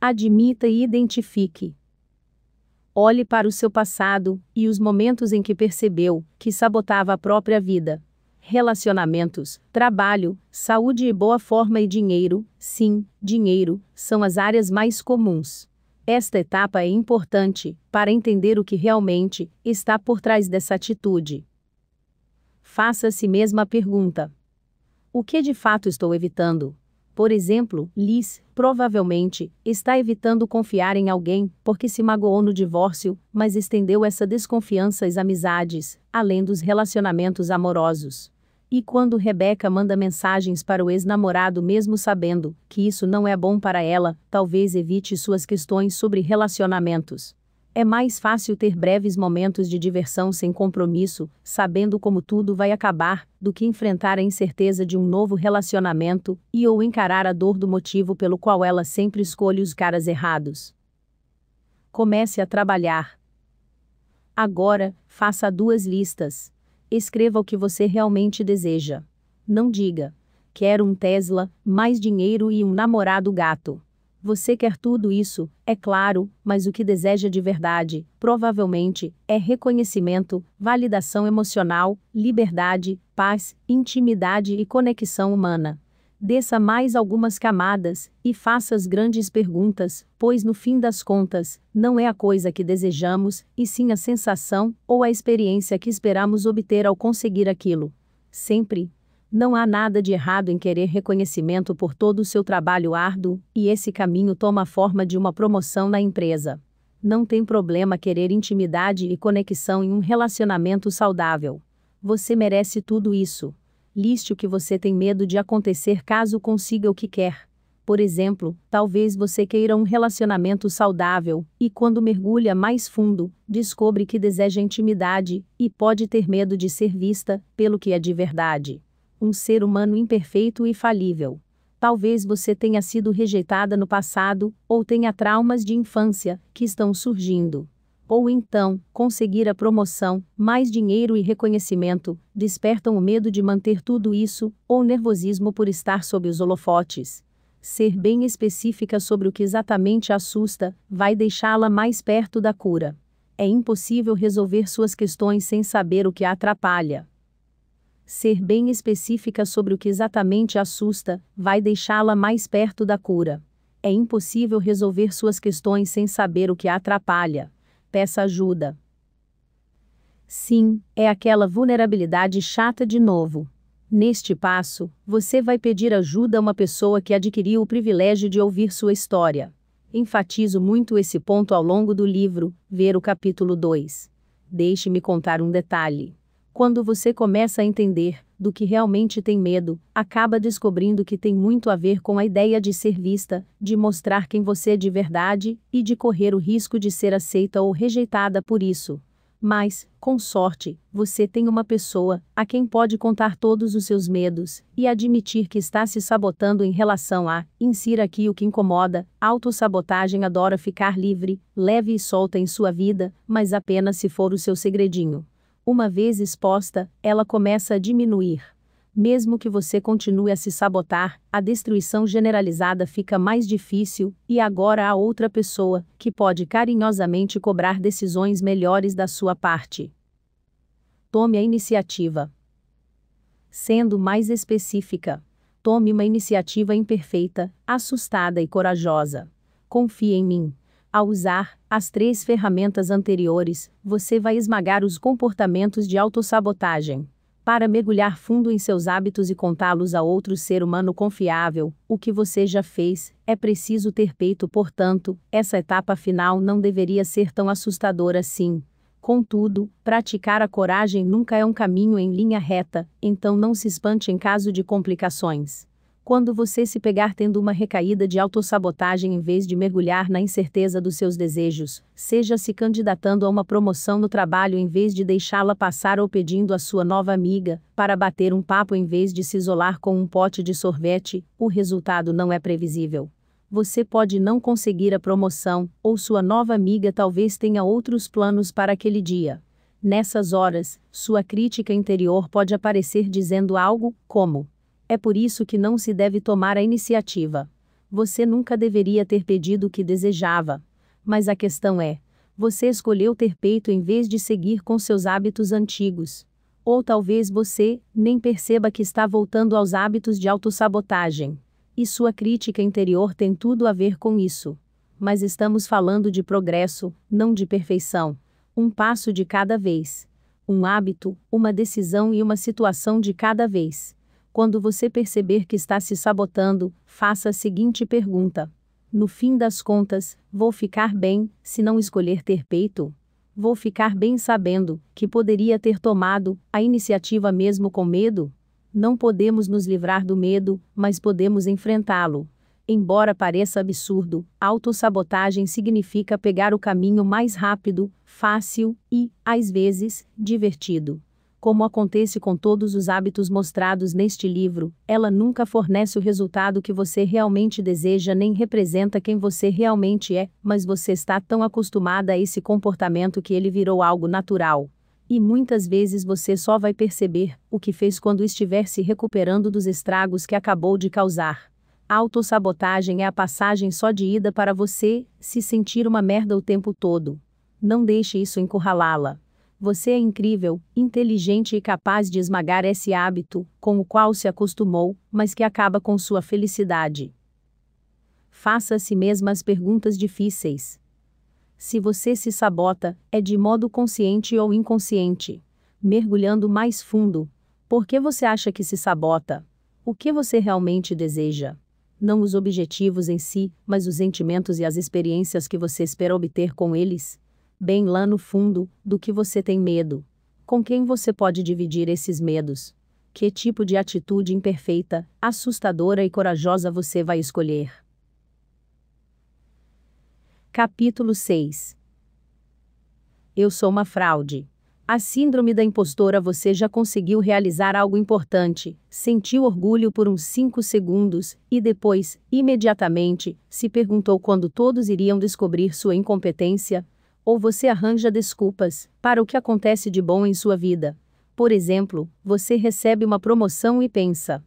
Admita e identifique. Olhe para o seu passado e os momentos em que percebeu que sabotava a própria vida. Relacionamentos, trabalho, saúde e boa forma e dinheiro, sim, dinheiro, são as áreas mais comuns. Esta etapa é importante para entender o que realmente está por trás dessa atitude. Faça a si mesma a pergunta: o que de fato estou evitando? Por exemplo, Liz, provavelmente, está evitando confiar em alguém porque se magoou no divórcio, mas estendeu essa desconfiança às amizades, além dos relacionamentos amorosos. E quando Rebeca manda mensagens para o ex-namorado mesmo sabendo que isso não é bom para ela, talvez evite suas questões sobre relacionamentos. É mais fácil ter breves momentos de diversão sem compromisso, sabendo como tudo vai acabar, do que enfrentar a incerteza de um novo relacionamento e ou encarar a dor do motivo pelo qual ela sempre escolhe os caras errados. Comece a trabalhar. Agora, faça 2 listas. Escreva o que você realmente deseja. Não diga: quero um Tesla, mais dinheiro e um namorado gato. Você quer tudo isso, é claro, mas o que deseja de verdade, provavelmente, é reconhecimento, validação emocional, liberdade, paz, intimidade e conexão humana. Desça mais algumas camadas, e faça as grandes perguntas, pois no fim das contas, não é a coisa que desejamos, e sim a sensação, ou a experiência que esperamos obter ao conseguir aquilo. Sempre. Não há nada de errado em querer reconhecimento por todo o seu trabalho árduo, e esse caminho toma a forma de uma promoção na empresa. Não tem problema querer intimidade e conexão em um relacionamento saudável. Você merece tudo isso. Liste o que você tem medo de acontecer caso consiga o que quer. Por exemplo, talvez você queira um relacionamento saudável, e quando mergulha mais fundo, descobre que deseja intimidade, e pode ter medo de ser vista, pelo que é de verdade. Um ser humano imperfeito e falível. Talvez você tenha sido rejeitada no passado, ou tenha traumas de infância, que estão surgindo. Ou então, conseguir a promoção, mais dinheiro e reconhecimento, despertam o medo de manter tudo isso, ou nervosismo por estar sob os holofotes. Ser bem específica sobre o que exatamente assusta, vai deixá-la mais perto da cura. É impossível resolver suas questões sem saber o que a atrapalha. Ser bem específica sobre o que exatamente assusta, vai deixá-la mais perto da cura. É impossível resolver suas questões sem saber o que a atrapalha. Peça ajuda. Sim, é aquela vulnerabilidade chata de novo. Neste passo, você vai pedir ajuda a uma pessoa que adquiriu o privilégio de ouvir sua história. Enfatizo muito esse ponto ao longo do livro, ver o capítulo 2. Deixe-me contar um detalhe. Quando você começa a entender do que realmente tem medo, acaba descobrindo que tem muito a ver com a ideia de ser vista, de mostrar quem você é de verdade, e de correr o risco de ser aceita ou rejeitada por isso. Mas, com sorte, você tem uma pessoa a quem pode contar todos os seus medos, e admitir que está se sabotando em relação a, insira aqui o que incomoda, autossabotagem adora ficar livre, leve e solta em sua vida, mas apenas se for o seu segredinho. Uma vez exposta, ela começa a diminuir. Mesmo que você continue a se sabotar, a destruição generalizada fica mais difícil, e agora há outra pessoa, que pode carinhosamente cobrar decisões melhores da sua parte. Tome a iniciativa. Sendo mais específica, tome uma iniciativa imperfeita, assustada e corajosa. Confie em mim. Ao usar as 3 ferramentas anteriores, você vai esmagar os comportamentos de autossabotagem. Para mergulhar fundo em seus hábitos e contá-los a outro ser humano confiável, o que você já fez, é preciso ter peito. Portanto, essa etapa final não deveria ser tão assustadora assim. Contudo, praticar a coragem nunca é um caminho em linha reta, então não se espante em caso de complicações. Quando você se pegar tendo uma recaída de autossabotagem em vez de mergulhar na incerteza dos seus desejos, seja se candidatando a uma promoção no trabalho em vez de deixá-la passar ou pedindo a sua nova amiga para bater um papo em vez de se isolar com um pote de sorvete, o resultado não é previsível. Você pode não conseguir a promoção, ou sua nova amiga talvez tenha outros planos para aquele dia. Nessas horas, sua crítica interior pode aparecer dizendo algo como: é por isso que não se deve tomar a iniciativa. Você nunca deveria ter pedido o que desejava. Mas a questão é: você escolheu ter peito em vez de seguir com seus hábitos antigos. Ou talvez você nem perceba que está voltando aos hábitos de autossabotagem. E sua crítica interior tem tudo a ver com isso. Mas estamos falando de progresso, não de perfeição. Um passo de cada vez. Um hábito, uma decisão e uma situação de cada vez. Quando você perceber que está se sabotando, faça a seguinte pergunta: no fim das contas, vou ficar bem se não escolher ter peito? Vou ficar bem sabendo que poderia ter tomado a iniciativa mesmo com medo? Não podemos nos livrar do medo, mas podemos enfrentá-lo. Embora pareça absurdo, autossabotagem significa pegar o caminho mais rápido, fácil e, às vezes, divertido. Como acontece com todos os hábitos mostrados neste livro, ela nunca fornece o resultado que você realmente deseja nem representa quem você realmente é, mas você está tão acostumada a esse comportamento que ele virou algo natural. E muitas vezes você só vai perceber o que fez quando estiver se recuperando dos estragos que acabou de causar. A autossabotagem é a passagem só de ida para você se sentir uma merda o tempo todo. Não deixe isso encurralá-la. Você é incrível, inteligente e capaz de esmagar esse hábito, com o qual se acostumou, mas que acaba com sua felicidade. Faça a si mesma as perguntas difíceis. Se você se sabota, é de modo consciente ou inconsciente. Mergulhando mais fundo. Por que você acha que se sabota? O que você realmente deseja? Não os objetivos em si, mas os sentimentos e as experiências que você espera obter com eles? Bem lá no fundo, do que você tem medo? Com quem você pode dividir esses medos? Que tipo de atitude imperfeita, assustadora e corajosa você vai escolher? Capítulo 6. Eu sou uma fraude. A síndrome da impostora. Você já conseguiu realizar algo importante, sentiu orgulho por uns 5 segundos, e depois, imediatamente, se perguntou quando todos iriam descobrir sua incompetência? Ou você arranja desculpas para o que acontece de bom em sua vida? Por exemplo, você recebe uma promoção e pensa: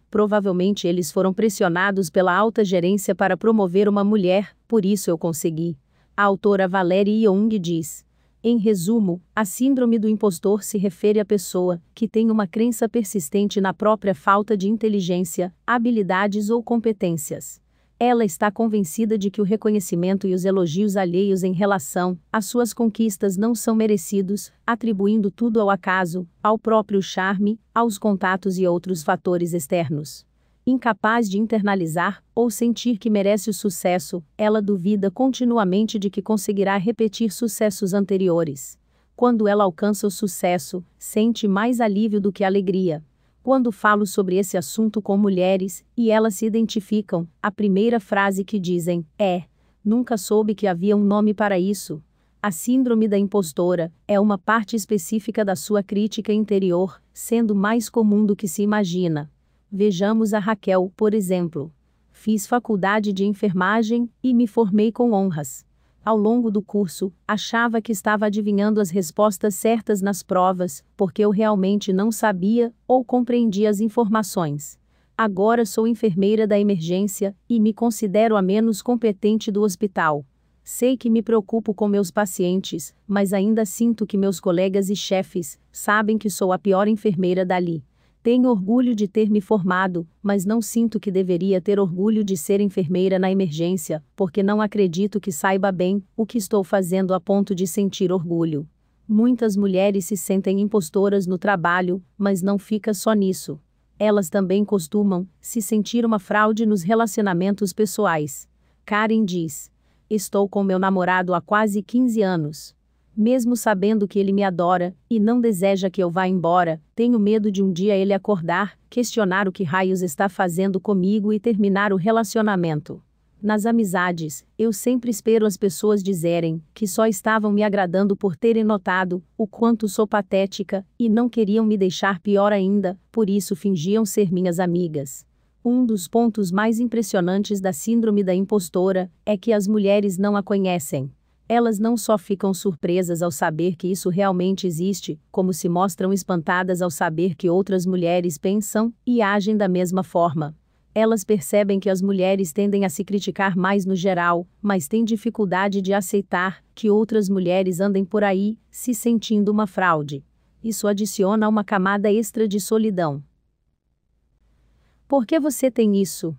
provavelmente eles foram pressionados pela alta gerência para promover uma mulher, por isso eu consegui. A autora Valerie Young diz: em resumo, a síndrome do impostor se refere à pessoa que tem uma crença persistente na própria falta de inteligência, habilidades ou competências. Ela está convencida de que o reconhecimento e os elogios alheios em relação às suas conquistas não são merecidos, atribuindo tudo ao acaso, ao próprio charme, aos contatos e outros fatores externos. Incapaz de internalizar ou sentir que merece o sucesso, ela duvida continuamente de que conseguirá repetir sucessos anteriores. Quando ela alcança o sucesso, sente mais alívio do que alegria. Quando falo sobre esse assunto com mulheres, e elas se identificam, a primeira frase que dizem é: nunca soube que havia um nome para isso. A síndrome da impostora é uma parte específica da sua crítica interior, sendo mais comum do que se imagina. Vejamos a Raquel, por exemplo. Fiz faculdade de enfermagem e me formei com honras. Ao longo do curso, achava que estava adivinhando as respostas certas nas provas, porque eu realmente não sabia ou compreendia as informações. Agora sou enfermeira da emergência e me considero a menos competente do hospital. Sei que me preocupo com meus pacientes, mas ainda sinto que meus colegas e chefes sabem que sou a pior enfermeira dali. Tenho orgulho de ter me formado, mas não sinto que deveria ter orgulho de ser enfermeira na emergência, porque não acredito que saiba bem o que estou fazendo a ponto de sentir orgulho. Muitas mulheres se sentem impostoras no trabalho, mas não fica só nisso. Elas também costumam se sentir uma fraude nos relacionamentos pessoais. Karen diz: estou com meu namorado há quase 15 anos. Mesmo sabendo que ele me adora, e não deseja que eu vá embora, tenho medo de um dia ele acordar, questionar o que raios está fazendo comigo e terminar o relacionamento. Nas amizades, eu sempre espero as pessoas dizerem que só estavam me agradando por terem notado o quanto sou patética, e não queriam me deixar pior ainda, por isso fingiam ser minhas amigas. Um dos pontos mais impressionantes da síndrome da impostora é que as mulheres não a conhecem. Elas não só ficam surpresas ao saber que isso realmente existe, como se mostram espantadas ao saber que outras mulheres pensam e agem da mesma forma. Elas percebem que as mulheres tendem a se criticar mais no geral, mas têm dificuldade de aceitar que outras mulheres andem por aí, se sentindo uma fraude. Isso adiciona uma camada extra de solidão. Por que você tem isso?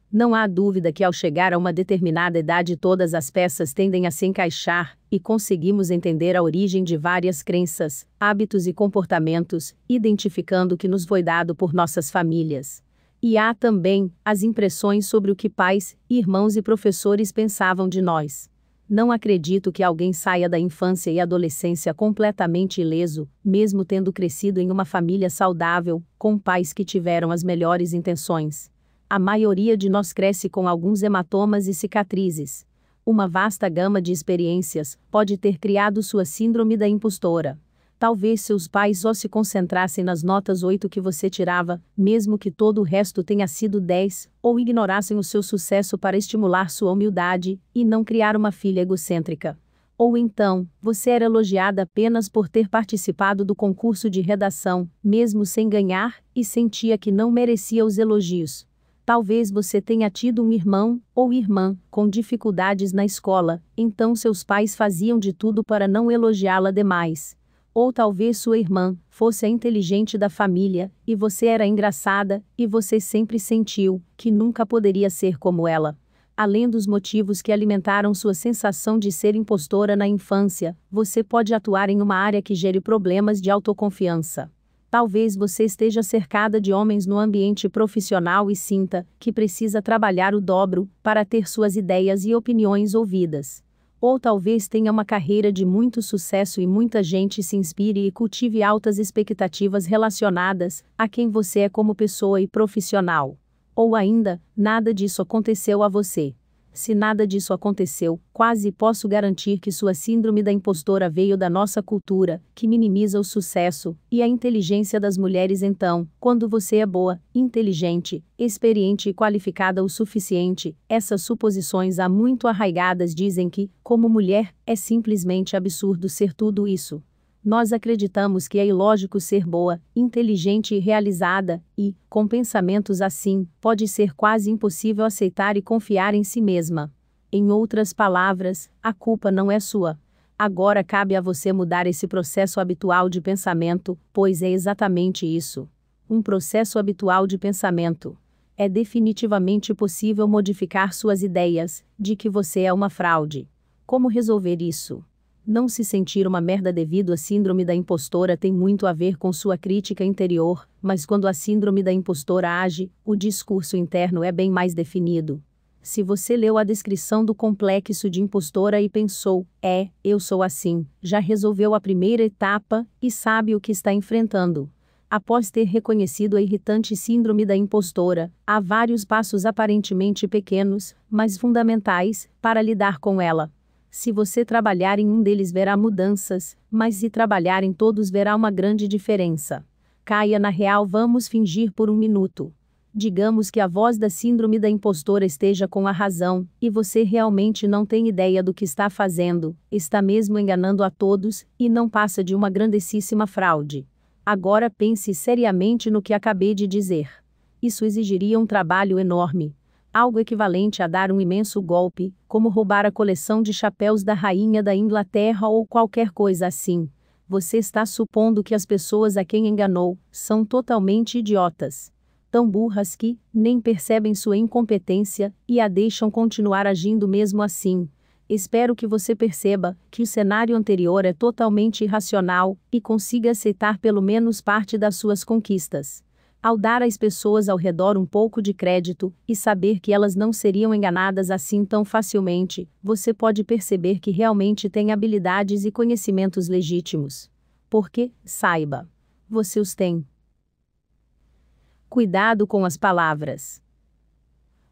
Não há dúvida que ao chegar a uma determinada idade todas as peças tendem a se encaixar, e conseguimos entender a origem de várias crenças, hábitos e comportamentos, identificando o que nos foi dado por nossas famílias. E há também as impressões sobre o que pais, irmãos e professores pensavam de nós. Não acredito que alguém saia da infância e adolescência completamente ileso, mesmo tendo crescido em uma família saudável, com pais que tiveram as melhores intenções. A maioria de nós cresce com alguns hematomas e cicatrizes. Uma vasta gama de experiências pode ter criado sua síndrome da impostora. Talvez seus pais só se concentrassem nas notas 8 que você tirava, mesmo que todo o resto tenha sido 10, ou ignorassem o seu sucesso para estimular sua humildade, e não criar uma filha egocêntrica. Ou então, você era elogiada apenas por ter participado do concurso de redação, mesmo sem ganhar, e sentia que não merecia os elogios. Talvez você tenha tido um irmão ou irmã com dificuldades na escola, então seus pais faziam de tudo para não elogiá-la demais. Ou talvez sua irmã fosse a inteligente da família, e você era engraçada, e você sempre sentiu que nunca poderia ser como ela. Além dos motivos que alimentaram sua sensação de ser impostora na infância, você pode atuar em uma área que gere problemas de autoconfiança. Talvez você esteja cercada de homens no ambiente profissional e sinta que precisa trabalhar o dobro para ter suas ideias e opiniões ouvidas. Ou talvez tenha uma carreira de muito sucesso e muita gente se inspire e cultive altas expectativas relacionadas a quem você é como pessoa e profissional. Ou ainda, nada disso aconteceu a você. Se nada disso aconteceu, quase posso garantir que sua síndrome da impostora veio da nossa cultura, que minimiza o sucesso e a inteligência das mulheres. Então, quando você é boa, inteligente, experiente e qualificada o suficiente, essas suposições há muito arraigadas dizem que, como mulher, é simplesmente absurdo ser tudo isso. Nós acreditamos que é ilógico ser boa, inteligente e realizada, e, com pensamentos assim, pode ser quase impossível aceitar e confiar em si mesma. Em outras palavras, a culpa não é sua. Agora cabe a você mudar esse processo habitual de pensamento, pois é exatamente isso. Um processo habitual de pensamento. É definitivamente possível modificar suas ideias de que você é uma fraude. Como resolver isso? Não se sentir uma merda devido à síndrome da impostora tem muito a ver com sua crítica interior, mas quando a síndrome da impostora age, o discurso interno é bem mais definido. Se você leu a descrição do complexo de impostora e pensou, eu sou assim, já resolveu a primeira etapa e sabe o que está enfrentando. Após ter reconhecido a irritante síndrome da impostora, há vários passos aparentemente pequenos, mas fundamentais, para lidar com ela. Se você trabalhar em um deles verá mudanças, mas se trabalhar em todos verá uma grande diferença. Caia na real. Vamos fingir por um minuto. Digamos que a voz da síndrome da impostora esteja com a razão, e você realmente não tem ideia do que está fazendo, está mesmo enganando a todos, e não passa de uma grandíssima fraude. Agora pense seriamente no que acabei de dizer. Isso exigiria um trabalho enorme. Algo equivalente a dar um imenso golpe, como roubar a coleção de chapéus da rainha da Inglaterra ou qualquer coisa assim. Você está supondo que as pessoas a quem enganou são totalmente idiotas. Tão burras que nem percebem sua incompetência e a deixam continuar agindo mesmo assim. Espero que você perceba que o cenário anterior é totalmente irracional e consiga aceitar pelo menos parte das suas conquistas. Ao dar às pessoas ao redor um pouco de crédito, e saber que elas não seriam enganadas assim tão facilmente, você pode perceber que realmente tem habilidades e conhecimentos legítimos. Porque, saiba, você os tem. Cuidado com as palavras.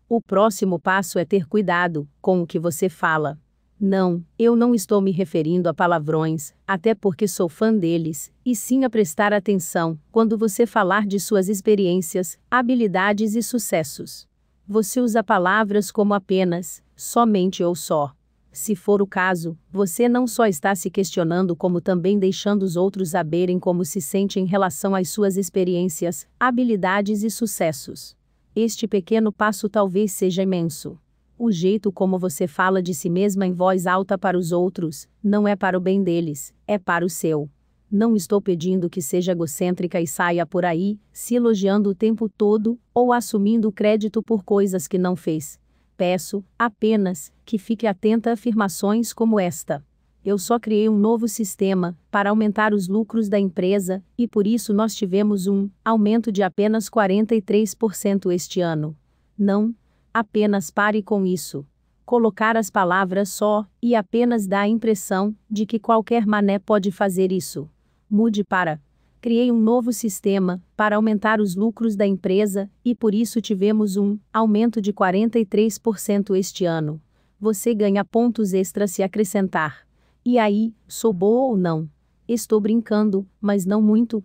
O próximo passo é ter cuidado com o que você fala. Não, eu não estou me referindo a palavrões, até porque sou fã deles, e sim a prestar atenção quando você falar de suas experiências, habilidades e sucessos. Você usa palavras como apenas, somente ou só. Se for o caso, você não só está se questionando como também deixando os outros saberem como se sente em relação às suas experiências, habilidades e sucessos. Este pequeno passo talvez seja imenso. O jeito como você fala de si mesma em voz alta para os outros, não é para o bem deles, é para o seu. Não estou pedindo que seja egocêntrica e saia por aí, se elogiando o tempo todo, ou assumindo crédito por coisas que não fez. Peço, apenas, que fique atenta a afirmações como esta. Eu só criei um novo sistema, para aumentar os lucros da empresa, e por isso nós tivemos um aumento de apenas 43% este ano. Não. Apenas pare com isso. Colocar as palavras só, e apenas dá a impressão de que qualquer mané pode fazer isso. Mude para. Criei um novo sistema, para aumentar os lucros da empresa, e por isso tivemos um aumento de 43% este ano. Você ganha pontos extras se acrescentar. E aí, sou boa ou não? Estou brincando, mas não muito.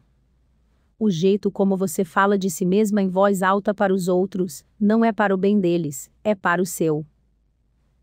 O jeito como você fala de si mesma em voz alta para os outros, não é para o bem deles, é para o seu.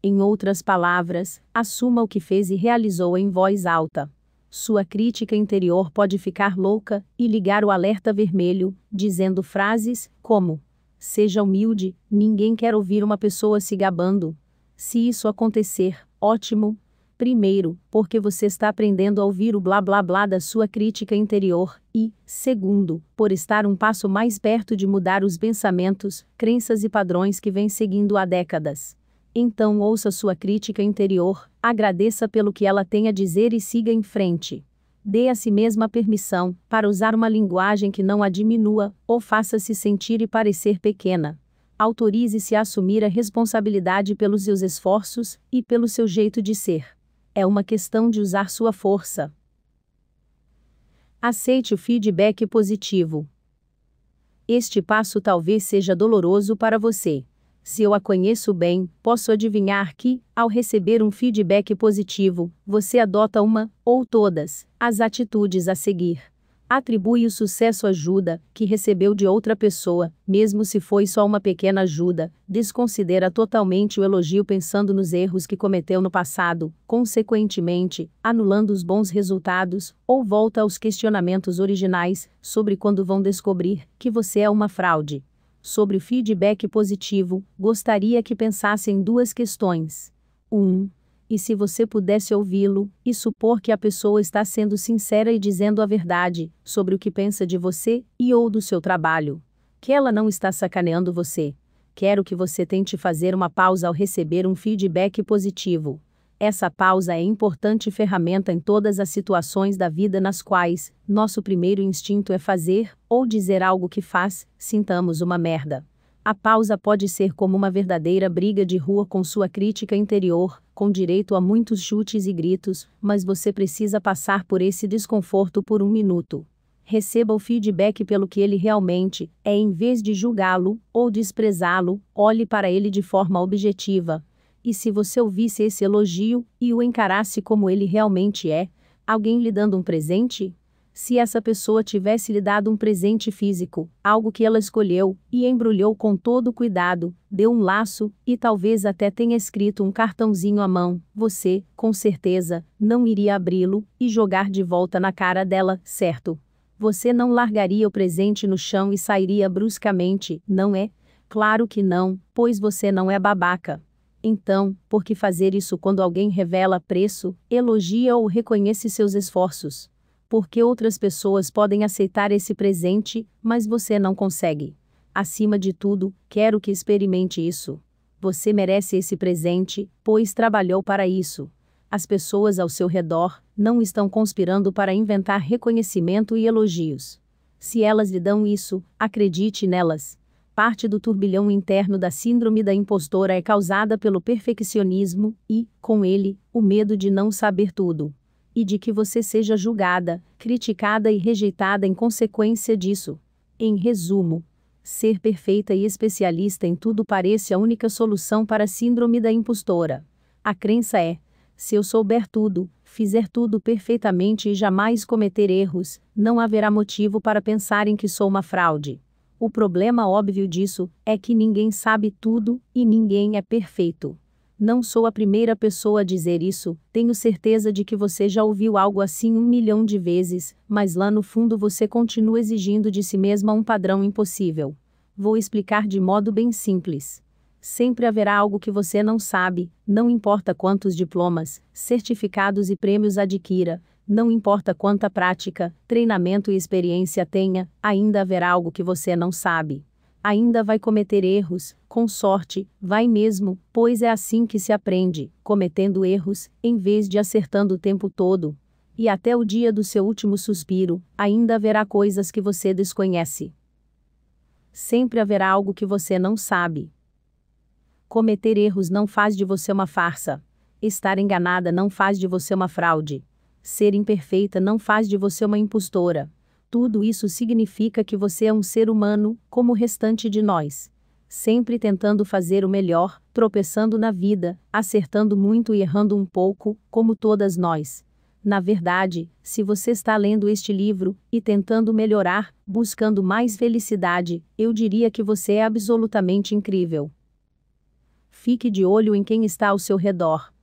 Em outras palavras, assuma o que fez e realizou em voz alta. Sua crítica interior pode ficar louca e ligar o alerta vermelho, dizendo frases como: Seja humilde, ninguém quer ouvir uma pessoa se gabando. Se isso acontecer, ótimo. Primeiro, porque você está aprendendo a ouvir o blá blá blá da sua crítica interior, e, segundo, por estar um passo mais perto de mudar os pensamentos, crenças e padrões que vem seguindo há décadas. Então ouça sua crítica interior, agradeça pelo que ela tem a dizer e siga em frente. Dê a si mesma permissão para usar uma linguagem que não a diminua ou faça-se sentir e parecer pequena. Autorize-se a assumir a responsabilidade pelos seus esforços e pelo seu jeito de ser. É uma questão de usar sua força. Aceite o feedback positivo. Este passo talvez seja doloroso para você. Se eu a conheço bem, posso adivinhar que, ao receber um feedback positivo, você adota uma, ou todas, as atitudes a seguir. Atribui o sucesso à ajuda que recebeu de outra pessoa, mesmo se foi só uma pequena ajuda, desconsidera totalmente o elogio pensando nos erros que cometeu no passado, consequentemente, anulando os bons resultados, ou volta aos questionamentos originais, sobre quando vão descobrir que você é uma fraude. Sobre o feedback positivo, gostaria que pensasse em duas questões. 1. E se você pudesse ouvi-lo, e supor que a pessoa está sendo sincera e dizendo a verdade, sobre o que pensa de você, e ou do seu trabalho. Que ela não está sacaneando você. Quero que você tente fazer uma pausa ao receber um feedback positivo. Essa pausa é importante ferramenta em todas as situações da vida nas quais, nosso primeiro instinto é fazer, ou dizer algo que faz, sintamos uma merda. A pausa pode ser como uma verdadeira briga de rua com sua crítica interior, com direito a muitos chutes e gritos, mas você precisa passar por esse desconforto por um minuto. Receba o feedback pelo que ele realmente é em vez de julgá-lo, ou desprezá-lo, olhe para ele de forma objetiva. E se você ouvisse esse elogio, e o encarasse como ele realmente é, alguém lhe dando um presente? Se essa pessoa tivesse lhe dado um presente físico, algo que ela escolheu, e embrulhou com todo cuidado, deu um laço, e talvez até tenha escrito um cartãozinho à mão, você, com certeza, não iria abri-lo, e jogar de volta na cara dela, certo? Você não largaria o presente no chão e sairia bruscamente, não é? Claro que não, pois você não é babaca. Então, por que fazer isso quando alguém revela preço, elogia ou reconhece seus esforços? Porque outras pessoas podem aceitar esse presente, mas você não consegue. Acima de tudo, quero que experimente isso. Você merece esse presente, pois trabalhou para isso. As pessoas ao seu redor não estão conspirando para inventar reconhecimento e elogios. Se elas lhe dão isso, acredite nelas. Parte do turbilhão interno da síndrome da impostora é causada pelo perfeccionismo e, com ele, o medo de não saber tudo. E de que você seja julgada, criticada e rejeitada em consequência disso. Em resumo, ser perfeita e especialista em tudo parece a única solução para a síndrome da impostora. A crença é: se eu souber tudo, fizer tudo perfeitamente e jamais cometer erros, não haverá motivo para pensar em que sou uma fraude. O problema óbvio disso é que ninguém sabe tudo e ninguém é perfeito. Não sou a primeira pessoa a dizer isso, tenho certeza de que você já ouviu algo assim 1 milhão de vezes, mas lá no fundo você continua exigindo de si mesma um padrão impossível. Vou explicar de modo bem simples. Sempre haverá algo que você não sabe, não importa quantos diplomas, certificados e prêmios adquira, não importa quanta prática, treinamento e experiência tenha, ainda haverá algo que você não sabe. Ainda vai cometer erros, com sorte, vai mesmo, pois é assim que se aprende, cometendo erros, em vez de acertando o tempo todo. E até o dia do seu último suspiro, ainda haverá coisas que você desconhece. Sempre haverá algo que você não sabe. Cometer erros não faz de você uma farsa. Estar enganada não faz de você uma fraude. Ser imperfeita não faz de você uma impostora. Tudo isso significa que você é um ser humano, como o restante de nós. Sempre tentando fazer o melhor, tropeçando na vida, acertando muito e errando um pouco, como todas nós. Na verdade, se você está lendo este livro, e tentando melhorar, buscando mais felicidade, eu diria que você é absolutamente incrível. Fique de olho em quem está ao seu redor.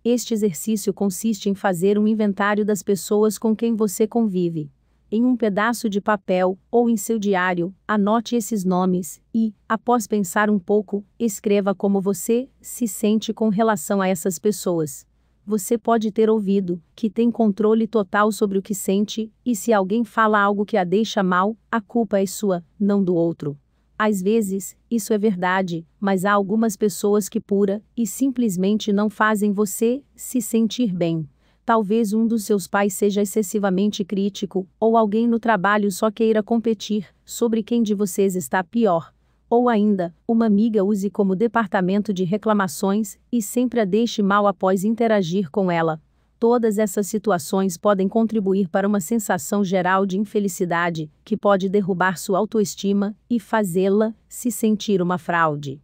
Este exercício consiste em fazer um inventário das pessoas com quem você convive. Em um pedaço de papel, ou em seu diário, anote esses nomes e, após pensar um pouco, escreva como você se sente com relação a essas pessoas. Você pode ter ouvido que tem controle total sobre o que sente, e se alguém fala algo que a deixa mal, a culpa é sua, não do outro. Às vezes, isso é verdade, mas há algumas pessoas que pura e simplesmente não fazem você se sentir bem. Talvez um dos seus pais seja excessivamente crítico, ou alguém no trabalho só queira competir sobre quem de vocês está pior. Ou ainda, uma amiga use como departamento de reclamações e sempre a deixe mal após interagir com ela. Todas essas situações podem contribuir para uma sensação geral de infelicidade, que pode derrubar sua autoestima e fazê-la se sentir uma fraude.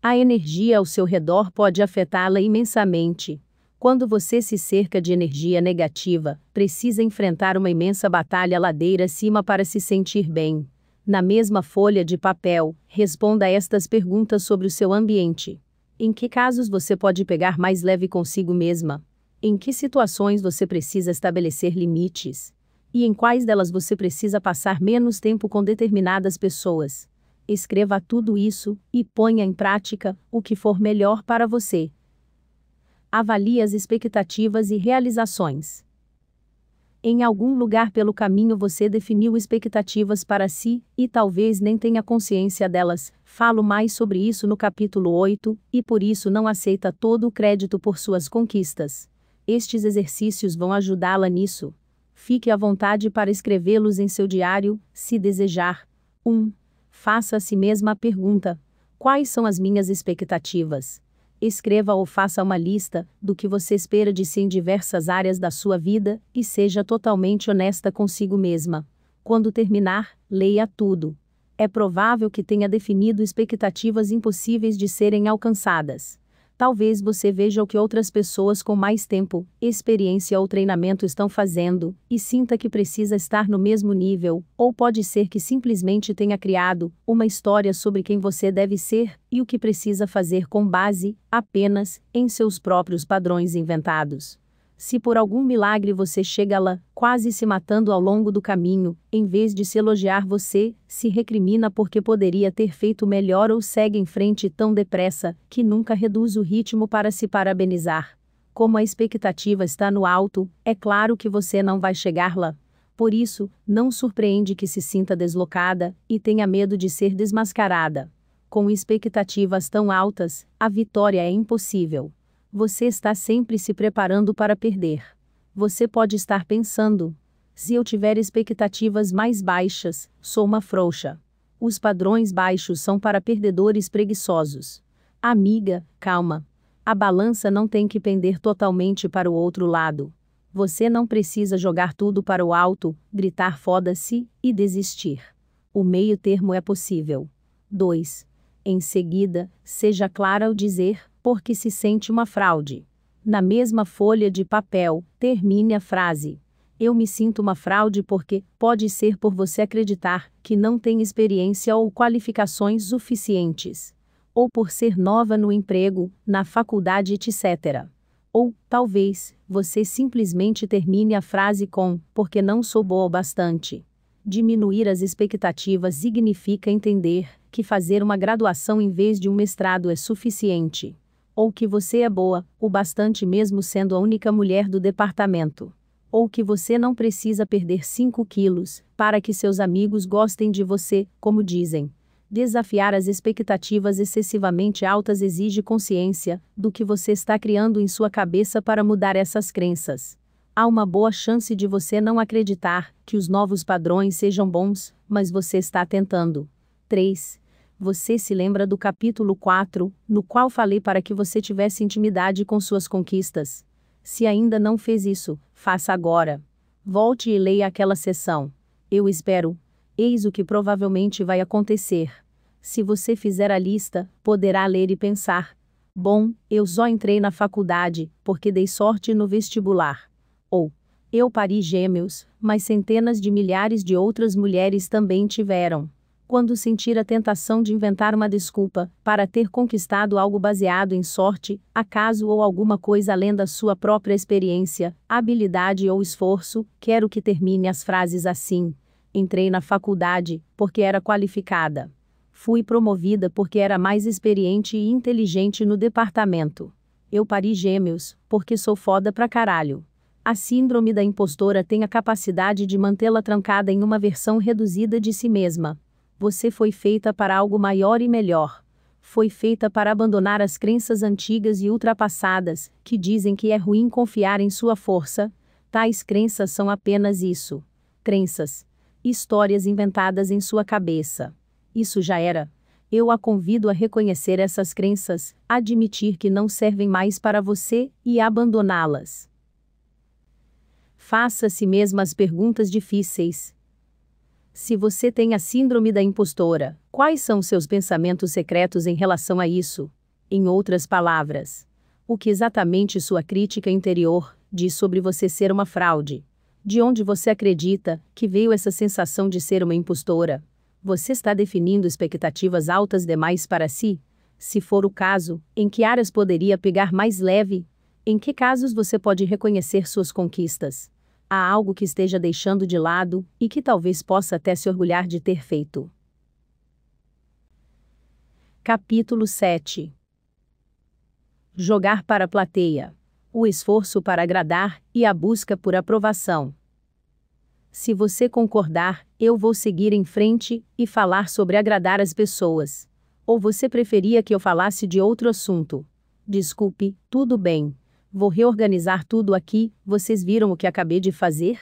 A energia ao seu redor pode afetá-la imensamente. Quando você se cerca de energia negativa, precisa enfrentar uma imensa batalha ladeira acima para se sentir bem. Na mesma folha de papel, responda a estas perguntas sobre o seu ambiente. Em que casos você pode pegar mais leve consigo mesma? Em que situações você precisa estabelecer limites? E em quais delas você precisa passar menos tempo com determinadas pessoas? Escreva tudo isso e ponha em prática o que for melhor para você. Avalie as expectativas e realizações. Em algum lugar pelo caminho você definiu expectativas para si, e talvez nem tenha consciência delas. Falo mais sobre isso no capítulo 8, e por isso não aceita todo o crédito por suas conquistas. Estes exercícios vão ajudá-la nisso. Fique à vontade para escrevê-los em seu diário, se desejar. 1. Faça a si mesma a pergunta: quais são as minhas expectativas? Escreva ou faça uma lista do que você espera de si em diversas áreas da sua vida, e seja totalmente honesta consigo mesma. Quando terminar, leia tudo. É provável que tenha definido expectativas impossíveis de serem alcançadas. Talvez você veja o que outras pessoas com mais tempo, experiência ou treinamento estão fazendo, e sinta que precisa estar no mesmo nível, ou pode ser que simplesmente tenha criado uma história sobre quem você deve ser e o que precisa fazer com base, apenas, em seus próprios padrões inventados. Se por algum milagre você chega lá, quase se matando ao longo do caminho, em vez de se elogiar você, se recrimina porque poderia ter feito melhor ou segue em frente tão depressa, que nunca reduz o ritmo para se parabenizar. Como a expectativa está no alto, é claro que você não vai chegar lá. Por isso, não surpreende que se sinta deslocada, e tenha medo de ser desmascarada. Com expectativas tão altas, a vitória é impossível. Você está sempre se preparando para perder. Você pode estar pensando: se eu tiver expectativas mais baixas, sou uma frouxa. Os padrões baixos são para perdedores preguiçosos. Amiga, calma. A balança não tem que pender totalmente para o outro lado. Você não precisa jogar tudo para o alto, gritar foda-se e desistir. O meio termo é possível. 2. Em seguida, seja clara ao dizer porque se sente uma fraude. Na mesma folha de papel, termine a frase: eu me sinto uma fraude porque, pode ser por você acreditar que não tem experiência ou qualificações suficientes. Ou por ser nova no emprego, na faculdade, etc. Ou, talvez, você simplesmente termine a frase com: porque não sou boa o bastante. Diminuir as expectativas significa entender que fazer uma graduação em vez de um mestrado é suficiente. Ou que você é boa o bastante mesmo sendo a única mulher do departamento. Ou que você não precisa perder 5 quilos para que seus amigos gostem de você, como dizem. Desafiar as expectativas excessivamente altas exige consciência do que você está criando em sua cabeça para mudar essas crenças. Há uma boa chance de você não acreditar que os novos padrões sejam bons, mas você está tentando. 3. Você se lembra do capítulo 4, no qual falei para que você tivesse intimidade com suas conquistas? Se ainda não fez isso, faça agora. Volte e leia aquela sessão. Eu espero. Eis o que provavelmente vai acontecer. Se você fizer a lista, poderá ler e pensar: bom, eu só entrei na faculdade porque dei sorte no vestibular. Ou, eu pari gêmeos, mas centenas de milhares de outras mulheres também tiveram. Quando sentir a tentação de inventar uma desculpa para ter conquistado algo baseado em sorte, acaso ou alguma coisa além da sua própria experiência, habilidade ou esforço, quero que termine as frases assim: entrei na faculdade porque era qualificada. Fui promovida porque era mais experiente e inteligente no departamento. Eu pari gêmeos porque sou foda pra caralho. A síndrome da impostora tem a capacidade de mantê-la trancada em uma versão reduzida de si mesma. Você foi feita para algo maior e melhor. Foi feita para abandonar as crenças antigas e ultrapassadas, que dizem que é ruim confiar em sua força. Tais crenças são apenas isso. Crenças. Histórias inventadas em sua cabeça. Isso já era. Eu a convido a reconhecer essas crenças, admitir que não servem mais para você e abandoná-las. Faça a si mesma as perguntas difíceis. Se você tem a síndrome da impostora, quais são seus pensamentos secretos em relação a isso? Em outras palavras, o que exatamente sua crítica interior diz sobre você ser uma fraude? De onde você acredita que veio essa sensação de ser uma impostora? Você está definindo expectativas altas demais para si? Se for o caso, em que áreas poderia pegar mais leve? Em que casos você pode reconhecer suas conquistas? Há algo que esteja deixando de lado e que talvez possa até se orgulhar de ter feito. Capítulo 7. Jogar para a plateia. O esforço para agradar e a busca por aprovação. Se você concordar, eu vou seguir em frente e falar sobre agradar as pessoas. Ou você preferia que eu falasse de outro assunto? Desculpe, tudo bem. Vou reorganizar tudo aqui. Vocês viram o que acabei de fazer?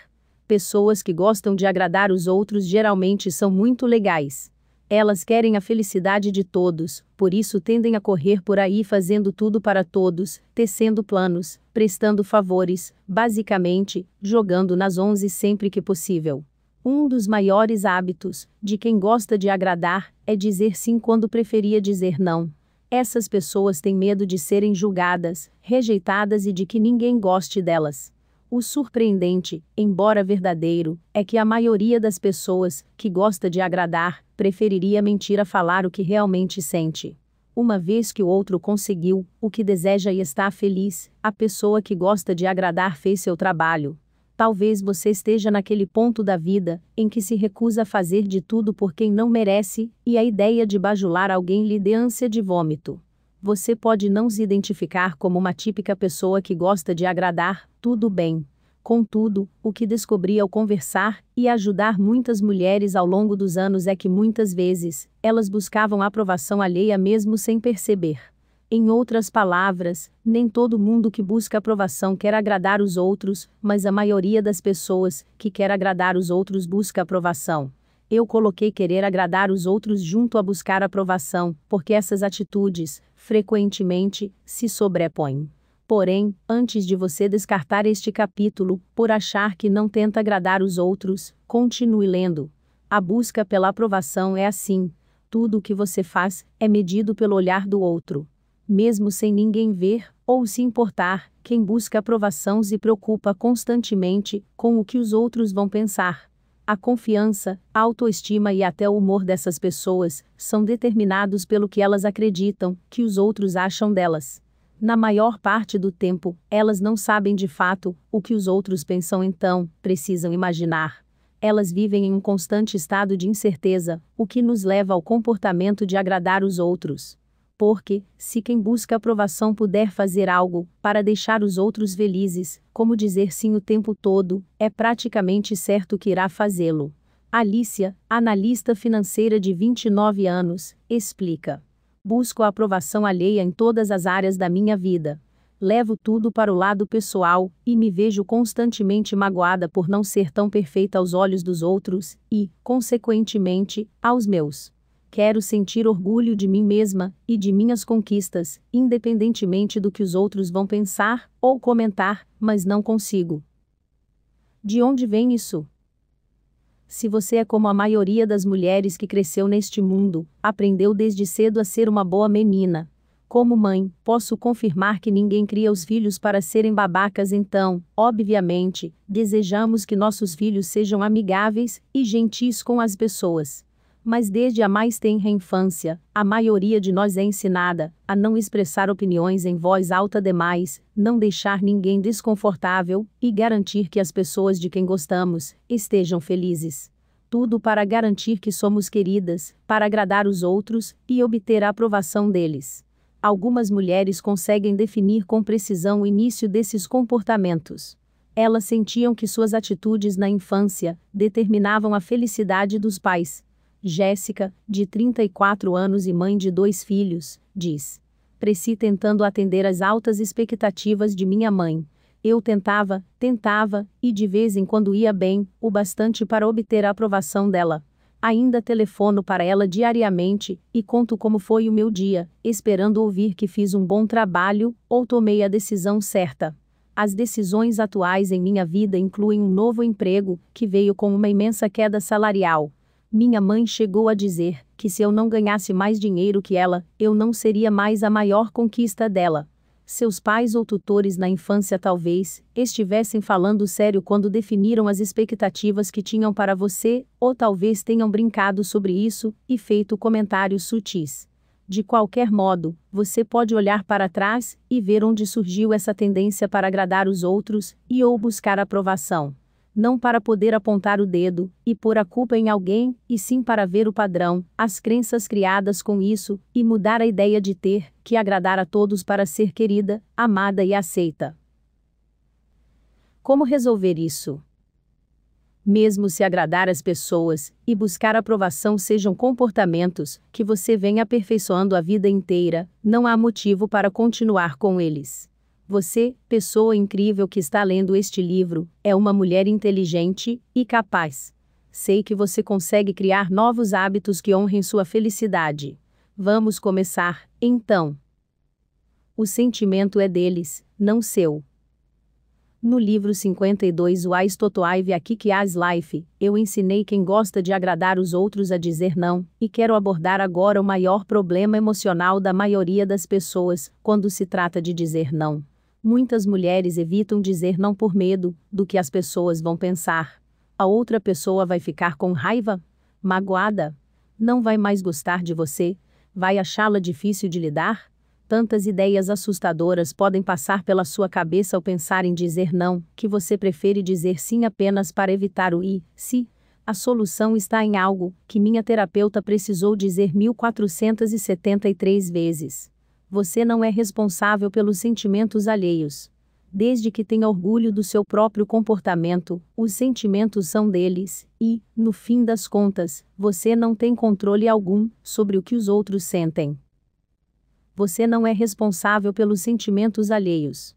Pessoas que gostam de agradar os outros geralmente são muito legais. Elas querem a felicidade de todos, por isso tendem a correr por aí fazendo tudo para todos, tecendo planos, prestando favores, basicamente, jogando nas 11 sempre que possível. Um dos maiores hábitos de quem gosta de agradar é dizer sim quando preferia dizer não. Essas pessoas têm medo de serem julgadas, rejeitadas e de que ninguém goste delas. O surpreendente, embora verdadeiro, é que a maioria das pessoas que gosta de agradar preferiria mentir a falar o que realmente sente. Uma vez que o outro conseguiu o que deseja e está feliz, a pessoa que gosta de agradar fez seu trabalho. Talvez você esteja naquele ponto da vida em que se recusa a fazer de tudo por quem não merece, e a ideia de bajular alguém lhe dê ânsia de vômito. Você pode não se identificar como uma típica pessoa que gosta de agradar, tudo bem. Contudo, o que descobri ao conversar e ajudar muitas mulheres ao longo dos anos é que muitas vezes, elas buscavam aprovação alheia mesmo sem perceber. Em outras palavras, nem todo mundo que busca aprovação quer agradar os outros, mas a maioria das pessoas que quer agradar os outros busca aprovação. Eu coloquei querer agradar os outros junto a buscar aprovação, porque essas atitudes, frequentemente, se sobrepõem. Porém, antes de você descartar este capítulo, por achar que não tenta agradar os outros, continue lendo. A busca pela aprovação é assim. Tudo o que você faz é medido pelo olhar do outro. Mesmo sem ninguém ver ou se importar, quem busca aprovação se preocupa constantemente com o que os outros vão pensar. A confiança, a autoestima e até o humor dessas pessoas são determinados pelo que elas acreditam que os outros acham delas. Na maior parte do tempo, elas não sabem de fato o que os outros pensam, então precisam imaginar. Elas vivem em um constante estado de incerteza, o que nos leva ao comportamento de agradar os outros. Porque, se quem busca aprovação puder fazer algo para deixar os outros felizes, como dizer sim o tempo todo, é praticamente certo que irá fazê-lo. Alicia, analista financeira de 29 anos, explica. Busco a aprovação alheia em todas as áreas da minha vida. Levo tudo para o lado pessoal, e me vejo constantemente magoada por não ser tão perfeita aos olhos dos outros, e, consequentemente, aos meus. Quero sentir orgulho de mim mesma e de minhas conquistas, independentemente do que os outros vão pensar ou comentar, mas não consigo. De onde vem isso? Se você é como a maioria das mulheres que cresceu neste mundo, aprendeu desde cedo a ser uma boa menina. Como mãe, posso confirmar que ninguém cria os filhos para serem babacas, então, obviamente, desejamos que nossos filhos sejam amigáveis e gentis com as pessoas. Mas desde a mais tenra infância, a maioria de nós é ensinada a não expressar opiniões em voz alta demais, não deixar ninguém desconfortável e garantir que as pessoas de quem gostamos estejam felizes. Tudo para garantir que somos queridas, para agradar os outros e obter a aprovação deles. Algumas mulheres conseguem definir com precisão o início desses comportamentos. Elas sentiam que suas atitudes na infância determinavam a felicidade dos pais. Jéssica, de 34 anos e mãe de 2 filhos, diz: cresci tentando atender às altas expectativas de minha mãe. Eu tentava, e de vez em quando ia bem, o bastante para obter a aprovação dela. Ainda telefono para ela diariamente, e conto como foi o meu dia, esperando ouvir que fiz um bom trabalho, ou tomei a decisão certa. As decisões atuais em minha vida incluem um novo emprego, que veio com uma imensa queda salarial. Minha mãe chegou a dizer que se eu não ganhasse mais dinheiro que ela, eu não seria mais a maior conquista dela. Seus pais ou tutores na infância talvez estivessem falando sério quando definiram as expectativas que tinham para você, ou talvez tenham brincado sobre isso e feito comentários sutis. De qualquer modo, você pode olhar para trás e ver onde surgiu essa tendência para agradar os outros ou buscar aprovação. Não para poder apontar o dedo e pôr a culpa em alguém, e sim para ver o padrão, as crenças criadas com isso, e mudar a ideia de ter que agradar a todos para ser querida, amada e aceita. Como resolver isso? Mesmo se agradar as pessoas e buscar aprovação sejam comportamentos que você vem aperfeiçoando a vida inteira, não há motivo para continuar com eles. Você, pessoa incrível que está lendo este livro, é uma mulher inteligente e capaz. Sei que você consegue criar novos hábitos que honrem sua felicidade. Vamos começar, então. O sentimento é deles, não seu. No livro 52 Wise to Thrive a Kick-Ass Life, eu ensinei quem gosta de agradar os outros a dizer não, e quero abordar agora o maior problema emocional da maioria das pessoas, quando se trata de dizer não. Muitas mulheres evitam dizer não por medo do que as pessoas vão pensar. A outra pessoa vai ficar com raiva? Magoada? Não vai mais gostar de você? Vai achá-la difícil de lidar? Tantas ideias assustadoras podem passar pela sua cabeça ao pensar em dizer não, que você prefere dizer sim apenas para evitar o se. A solução está em algo que minha terapeuta precisou dizer 1473 vezes. Você não é responsável pelos sentimentos alheios. Desde que tenha orgulho do seu próprio comportamento, os sentimentos são deles, e, no fim das contas, você não tem controle algum sobre o que os outros sentem. Você não é responsável pelos sentimentos alheios.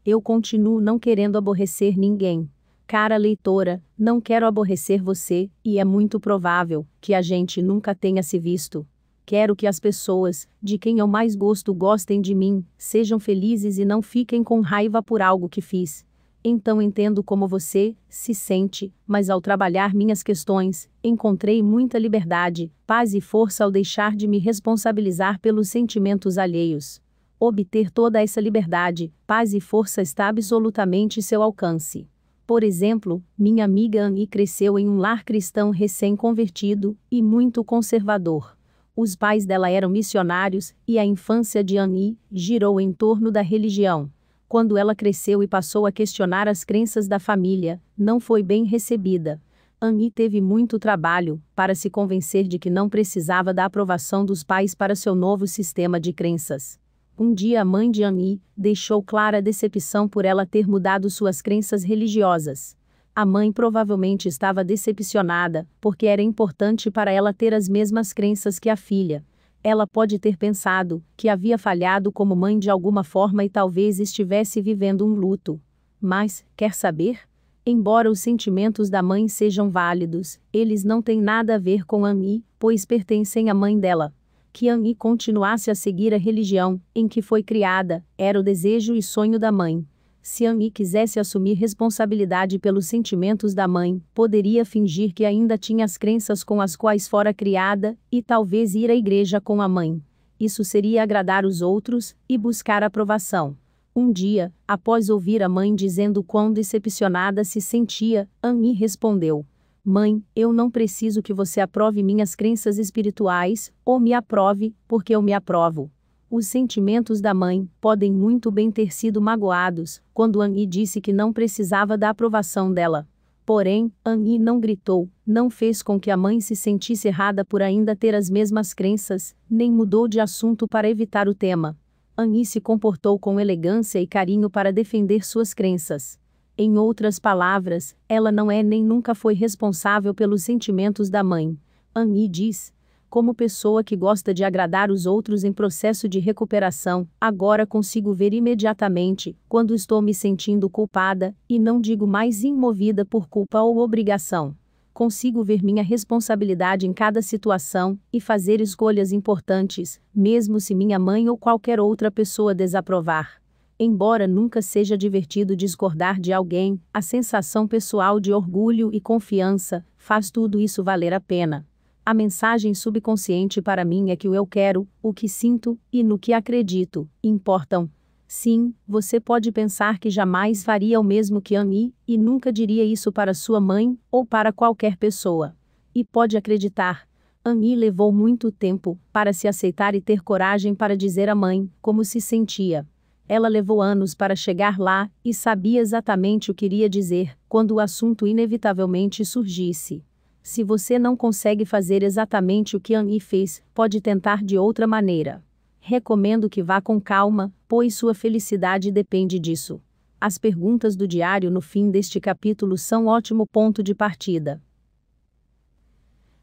Eu continuo não querendo aborrecer ninguém. Cara leitora, não quero aborrecer você, e é muito provável que a gente nunca tenha se visto. Quero que as pessoas, de quem eu mais gosto, gostem de mim, sejam felizes e não fiquem com raiva por algo que fiz. Então entendo como você se sente, mas ao trabalhar minhas questões, encontrei muita liberdade, paz e força ao deixar de me responsabilizar pelos sentimentos alheios. Obter toda essa liberdade, paz e força está absolutamente ao seu alcance. Por exemplo, minha amiga Annie cresceu em um lar cristão recém-convertido e muito conservador. Os pais dela eram missionários, e a infância de Annie girou em torno da religião. Quando ela cresceu e passou a questionar as crenças da família, não foi bem recebida. Annie teve muito trabalho para se convencer de que não precisava da aprovação dos pais para seu novo sistema de crenças. Um dia a mãe de Annie deixou clara a decepção por ela ter mudado suas crenças religiosas. A mãe provavelmente estava decepcionada, porque era importante para ela ter as mesmas crenças que a filha. Ela pode ter pensado que havia falhado como mãe de alguma forma e talvez estivesse vivendo um luto. Mas, quer saber? Embora os sentimentos da mãe sejam válidos, eles não têm nada a ver com Annie, pois pertencem à mãe dela. Que Annie continuasse a seguir a religião em que foi criada, era o desejo e sonho da mãe. Se Annie quisesse assumir responsabilidade pelos sentimentos da mãe, poderia fingir que ainda tinha as crenças com as quais fora criada, e talvez ir à igreja com a mãe. Isso seria agradar os outros e buscar aprovação. Um dia, após ouvir a mãe dizendo quão decepcionada se sentia, Annie respondeu: Mãe, eu não preciso que você aprove minhas crenças espirituais, ou me aprove, porque eu me aprovo. Os sentimentos da mãe podem muito bem ter sido magoados, quando Annie disse que não precisava da aprovação dela. Porém, Annie não gritou, não fez com que a mãe se sentisse errada por ainda ter as mesmas crenças, nem mudou de assunto para evitar o tema. Annie se comportou com elegância e carinho para defender suas crenças. Em outras palavras, ela não é nem nunca foi responsável pelos sentimentos da mãe. Annie diz: como pessoa que gosta de agradar os outros em processo de recuperação, agora consigo ver imediatamente quando estou me sentindo culpada, e não digo mais imovida por culpa ou obrigação. Consigo ver minha responsabilidade em cada situação e fazer escolhas importantes, mesmo se minha mãe ou qualquer outra pessoa desaprovar. Embora nunca seja divertido discordar de alguém, a sensação pessoal de orgulho e confiança faz tudo isso valer a pena. A mensagem subconsciente para mim é que o eu quero, o que sinto e no que acredito importam. Sim, você pode pensar que jamais faria o mesmo que Annie, e nunca diria isso para sua mãe ou para qualquer pessoa. E pode acreditar, Annie levou muito tempo para se aceitar e ter coragem para dizer à mãe como se sentia. Ela levou anos para chegar lá, e sabia exatamente o que iria dizer, quando o assunto inevitavelmente surgisse. Se você não consegue fazer exatamente o que Annie fez, pode tentar de outra maneira. Recomendo que vá com calma, pois sua felicidade depende disso. As perguntas do diário no fim deste capítulo são ótimo ponto de partida.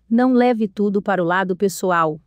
Não leve tudo para o lado pessoal.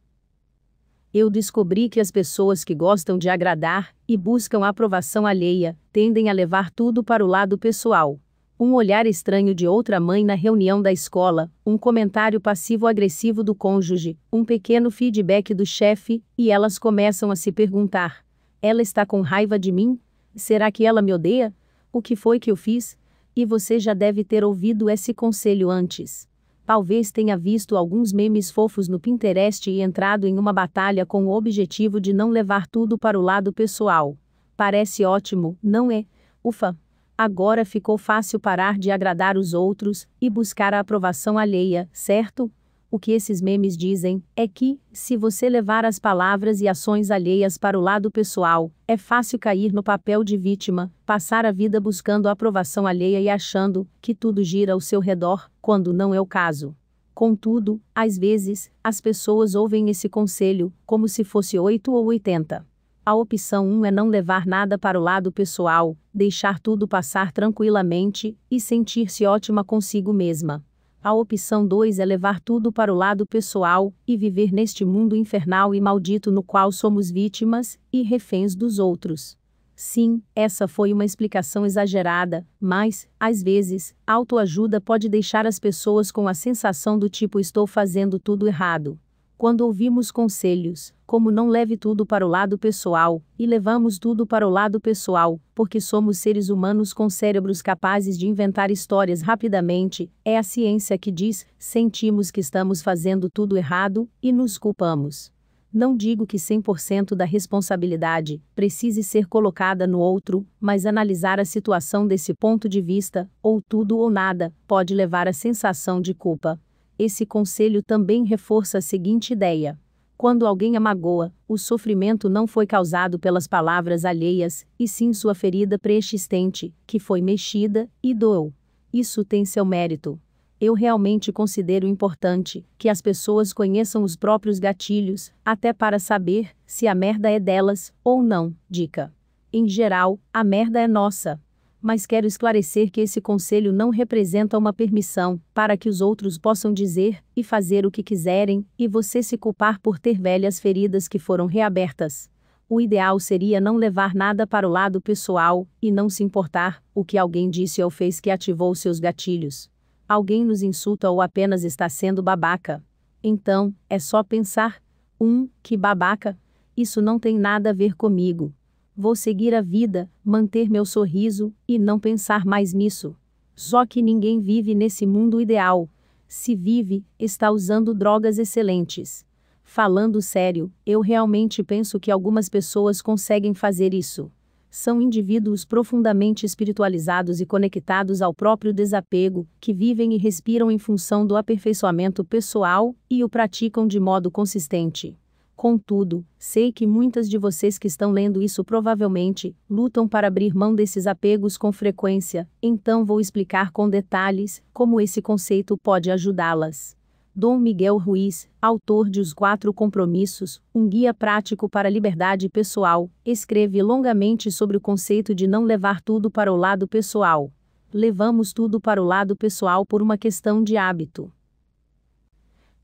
Eu descobri que as pessoas que gostam de agradar e buscam a aprovação alheia tendem a levar tudo para o lado pessoal. Um olhar estranho de outra mãe na reunião da escola, um comentário passivo-agressivo do cônjuge, um pequeno feedback do chefe, e elas começam a se perguntar: ela está com raiva de mim? Será que ela me odeia? O que foi que eu fiz? E você já deve ter ouvido esse conselho antes. Talvez tenha visto alguns memes fofos no Pinterest e entrado em uma batalha com o objetivo de não levar tudo para o lado pessoal. Parece ótimo, não é? Ufa! Agora ficou fácil parar de agradar os outros e buscar a aprovação alheia, certo? O que esses memes dizem é que, se você levar as palavras e ações alheias para o lado pessoal, é fácil cair no papel de vítima, passar a vida buscando a aprovação alheia e achando que tudo gira ao seu redor, quando não é o caso. Contudo, às vezes, as pessoas ouvem esse conselho como se fosse 8 ou 80. A opção 1 é não levar nada para o lado pessoal, deixar tudo passar tranquilamente e sentir-se ótima consigo mesma. A opção 2 é levar tudo para o lado pessoal e viver neste mundo infernal e maldito no qual somos vítimas e reféns dos outros. Sim, essa foi uma explicação exagerada, mas, às vezes, autoajuda pode deixar as pessoas com a sensação do tipo estou fazendo tudo errado. Quando ouvimos conselhos, como não leve tudo para o lado pessoal, e levamos tudo para o lado pessoal, porque somos seres humanos com cérebros capazes de inventar histórias rapidamente, é a ciência que diz, sentimos que estamos fazendo tudo errado, e nos culpamos. Não digo que 100% da responsabilidade precise ser colocada no outro, mas analisar a situação desse ponto de vista, ou tudo ou nada, pode levar à sensação de culpa. Esse conselho também reforça a seguinte ideia: quando alguém a magoa, o sofrimento não foi causado pelas palavras alheias, e sim sua ferida pré-existente, que foi mexida e doeu. Isso tem seu mérito. Eu realmente considero importante que as pessoas conheçam os próprios gatilhos, até para saber se a merda é delas ou não. Dica: em geral, a merda é nossa. Mas quero esclarecer que esse conselho não representa uma permissão para que os outros possam dizer e fazer o que quiserem, e você se culpar por ter velhas feridas que foram reabertas. O ideal seria não levar nada para o lado pessoal, e não se importar o que alguém disse ou fez que ativou seus gatilhos. Alguém nos insulta ou apenas está sendo babaca. Então, é só pensar: que babaca? Isso não tem nada a ver comigo. Vou seguir a vida, manter meu sorriso, e não pensar mais nisso. Só que ninguém vive nesse mundo ideal. Se vive, está usando drogas excelentes. Falando sério, eu realmente penso que algumas pessoas conseguem fazer isso. São indivíduos profundamente espiritualizados e conectados ao próprio desapego, que vivem e respiram em função do aperfeiçoamento pessoal e o praticam de modo consistente. Contudo, sei que muitas de vocês que estão lendo isso provavelmente lutam para abrir mão desses apegos com frequência, então vou explicar com detalhes como esse conceito pode ajudá-las. Dom Miguel Ruiz, autor de Os 4 Compromissos, um guia prático para a liberdade pessoal, escreve longamente sobre o conceito de não levar tudo para o lado pessoal. Levamos tudo para o lado pessoal por uma questão de hábito.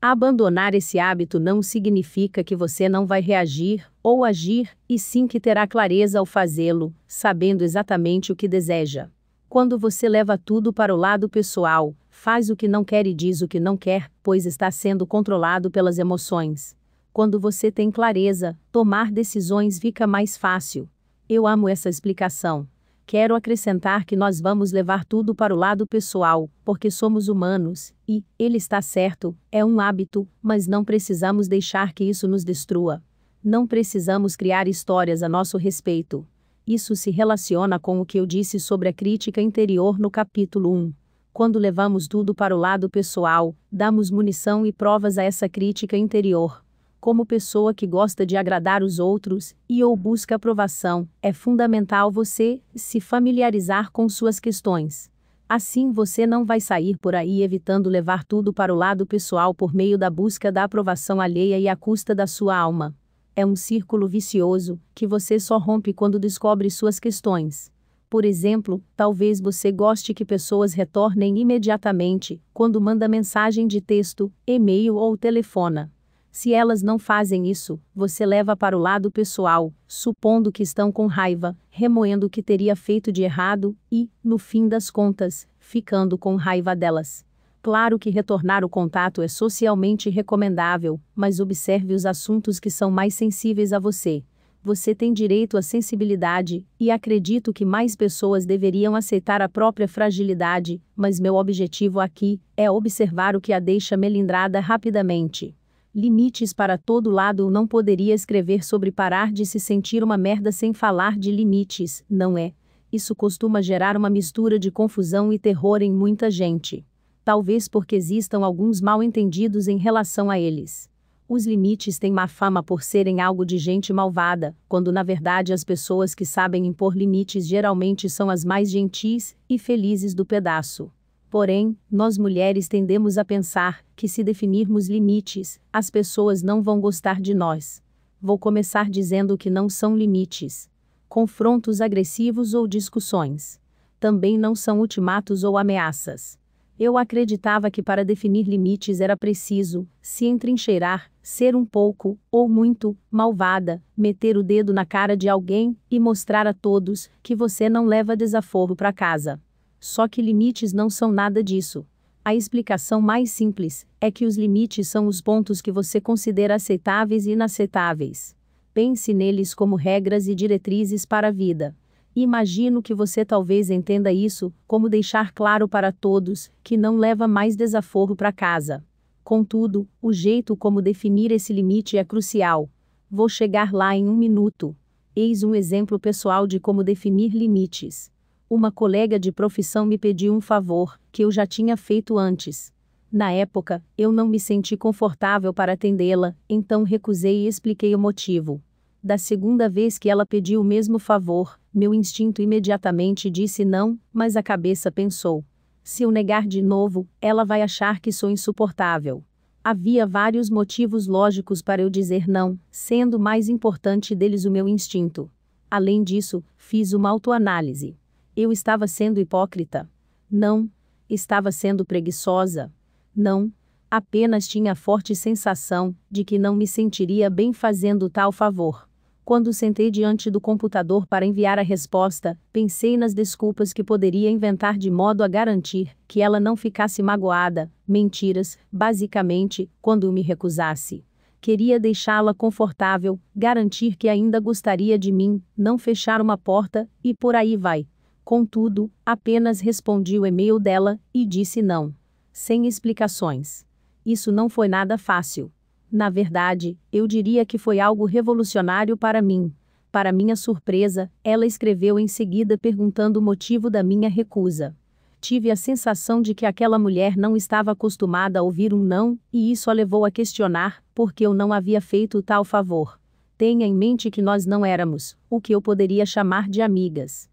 Abandonar esse hábito não significa que você não vai reagir ou agir, e sim que terá clareza ao fazê-lo, sabendo exatamente o que deseja. Quando você leva tudo para o lado pessoal, faz o que não quer e diz o que não quer, pois está sendo controlado pelas emoções. Quando você tem clareza, tomar decisões fica mais fácil. Eu amo essa explicação. Quero acrescentar que nós vamos levar tudo para o lado pessoal, porque somos humanos, e, ele está certo, é um hábito, mas não precisamos deixar que isso nos destrua. Não precisamos criar histórias a nosso respeito. Isso se relaciona com o que eu disse sobre a crítica interior no capítulo 1. Quando levamos tudo para o lado pessoal, damos munição e provas a essa crítica interior. Como pessoa que gosta de agradar os outros e/ou busca aprovação, é fundamental você se familiarizar com suas questões. Assim você não vai sair por aí evitando levar tudo para o lado pessoal por meio da busca da aprovação alheia e à custa da sua alma. É um círculo vicioso, que você só rompe quando descobre suas questões. Por exemplo, talvez você goste que pessoas retornem imediatamente, quando manda mensagem de texto, e-mail ou telefona. Se elas não fazem isso, você leva para o lado pessoal, supondo que estão com raiva, remoendo o que teria feito de errado e, no fim das contas, ficando com raiva delas. Claro que retornar o contato é socialmente recomendável, mas observe os assuntos que são mais sensíveis a você. Você tem direito à sensibilidade, e acredito que mais pessoas deveriam aceitar a própria fragilidade, mas meu objetivo aqui é observar o que a deixa melindrada rapidamente. Limites para todo lado. Eu não poderia escrever sobre parar de se sentir uma merda sem falar de limites, não é? Isso costuma gerar uma mistura de confusão e terror em muita gente. Talvez porque existam alguns mal-entendidos em relação a eles. Os limites têm má fama por serem algo de gente malvada, quando na verdade as pessoas que sabem impor limites geralmente são as mais gentis e felizes do pedaço. Porém, nós mulheres tendemos a pensar que se definirmos limites, as pessoas não vão gostar de nós. Vou começar dizendo que não são limites. Confrontos agressivos ou discussões. Também não são ultimatos ou ameaças. Eu acreditava que para definir limites era preciso se entrincheirar, ser um pouco, ou muito, malvada, meter o dedo na cara de alguém e mostrar a todos que você não leva desaforo para casa. Só que limites não são nada disso. A explicação mais simples é que os limites são os pontos que você considera aceitáveis e inaceitáveis. Pense neles como regras e diretrizes para a vida. Imagino que você talvez entenda isso como deixar claro para todos que não leva mais desaforo para casa. Contudo, o jeito como definir esse limite é crucial. Vou chegar lá em um minuto. Eis um exemplo pessoal de como definir limites. Uma colega de profissão me pediu um favor, que eu já tinha feito antes. Na época, eu não me senti confortável para atendê-la, então recusei e expliquei o motivo. Da segunda vez que ela pediu o mesmo favor, meu instinto imediatamente disse não, mas a cabeça pensou: se eu negar de novo, ela vai achar que sou insuportável. Havia vários motivos lógicos para eu dizer não, sendo mais importante deles o meu instinto. Além disso, fiz uma autoanálise. Eu estava sendo hipócrita? Não. Estava sendo preguiçosa? Não. Apenas tinha a forte sensação de que não me sentiria bem fazendo tal favor. Quando sentei diante do computador para enviar a resposta, pensei nas desculpas que poderia inventar de modo a garantir que ela não ficasse magoada. Mentiras, basicamente, quando eu me recusasse. Queria deixá-la confortável, garantir que ainda gostaria de mim, não fechar uma porta, e por aí vai. Contudo, apenas respondi o e-mail dela e disse não. Sem explicações. Isso não foi nada fácil. Na verdade, eu diria que foi algo revolucionário para mim. Para minha surpresa, ela escreveu em seguida perguntando o motivo da minha recusa. Tive a sensação de que aquela mulher não estava acostumada a ouvir um não, e isso a levou a questionar por que eu não havia feito tal favor. Tenha em mente que nós não éramos o que eu poderia chamar de amigas.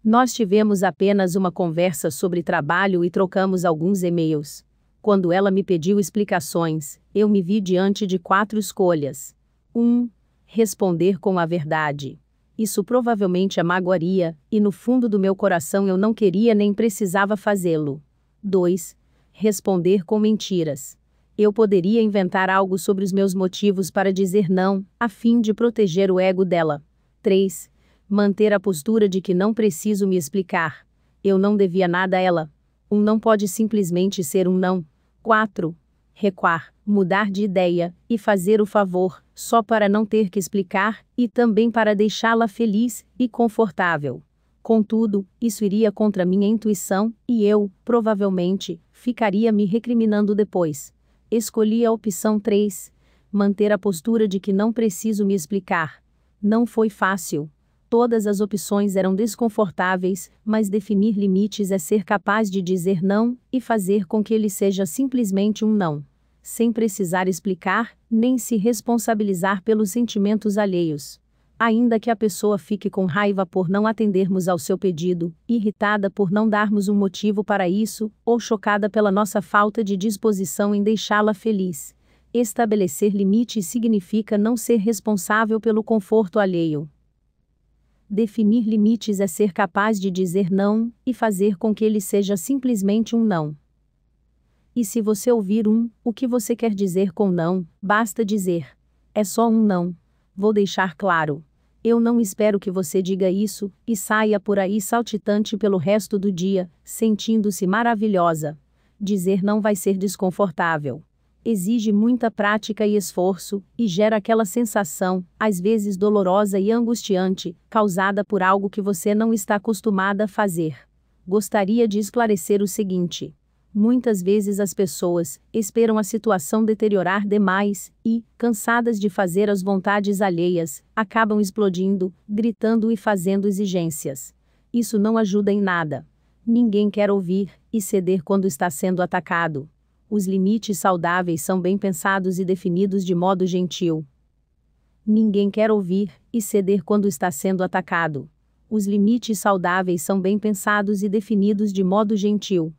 Nós tivemos apenas uma conversa sobre trabalho e trocamos alguns e-mails. Quando ela me pediu explicações, eu me vi diante de 4 escolhas. 1. Responder com a verdade. Isso provavelmente a magoaria, e no fundo do meu coração eu não queria nem precisava fazê-lo. 2. Responder com mentiras. Eu poderia inventar algo sobre os meus motivos para dizer não, a fim de proteger o ego dela. 3. Manter a postura de que não preciso me explicar. Eu não devia nada a ela. Um não pode simplesmente ser um não. 4. Recuar, mudar de ideia, e fazer o favor, só para não ter que explicar, e também para deixá-la feliz e confortável. Contudo, isso iria contra minha intuição, e eu, provavelmente, ficaria me recriminando depois. Escolhi a opção 3. Manter a postura de que não preciso me explicar. Não foi fácil. Todas as opções eram desconfortáveis, mas definir limites é ser capaz de dizer não, e fazer com que ele seja simplesmente um não. Sem precisar explicar, nem se responsabilizar pelos sentimentos alheios. Ainda que a pessoa fique com raiva por não atendermos ao seu pedido, irritada por não darmos um motivo para isso, ou chocada pela nossa falta de disposição em deixá-la feliz. Estabelecer limites significa não ser responsável pelo conforto alheio. Definir limites é ser capaz de dizer não, e fazer com que ele seja simplesmente um não. E se você ouvir o que você quer dizer com não, basta dizer: é só um não. Vou deixar claro. Eu não espero que você diga isso, e saia por aí saltitante pelo resto do dia, sentindo-se maravilhosa. Dizer não vai ser desconfortável. Exige muita prática e esforço, e gera aquela sensação, às vezes dolorosa e angustiante, causada por algo que você não está acostumada a fazer. Gostaria de esclarecer o seguinte: muitas vezes as pessoas esperam a situação deteriorar demais e, cansadas de fazer as vontades alheias, acabam explodindo, gritando e fazendo exigências. Isso não ajuda em nada. Ninguém quer ouvir e ceder quando está sendo atacado. Os limites saudáveis são bem pensados e definidos de modo gentil. Ninguém quer ouvir e ceder quando está sendo atacado. Os limites saudáveis são bem pensados e definidos de modo gentil.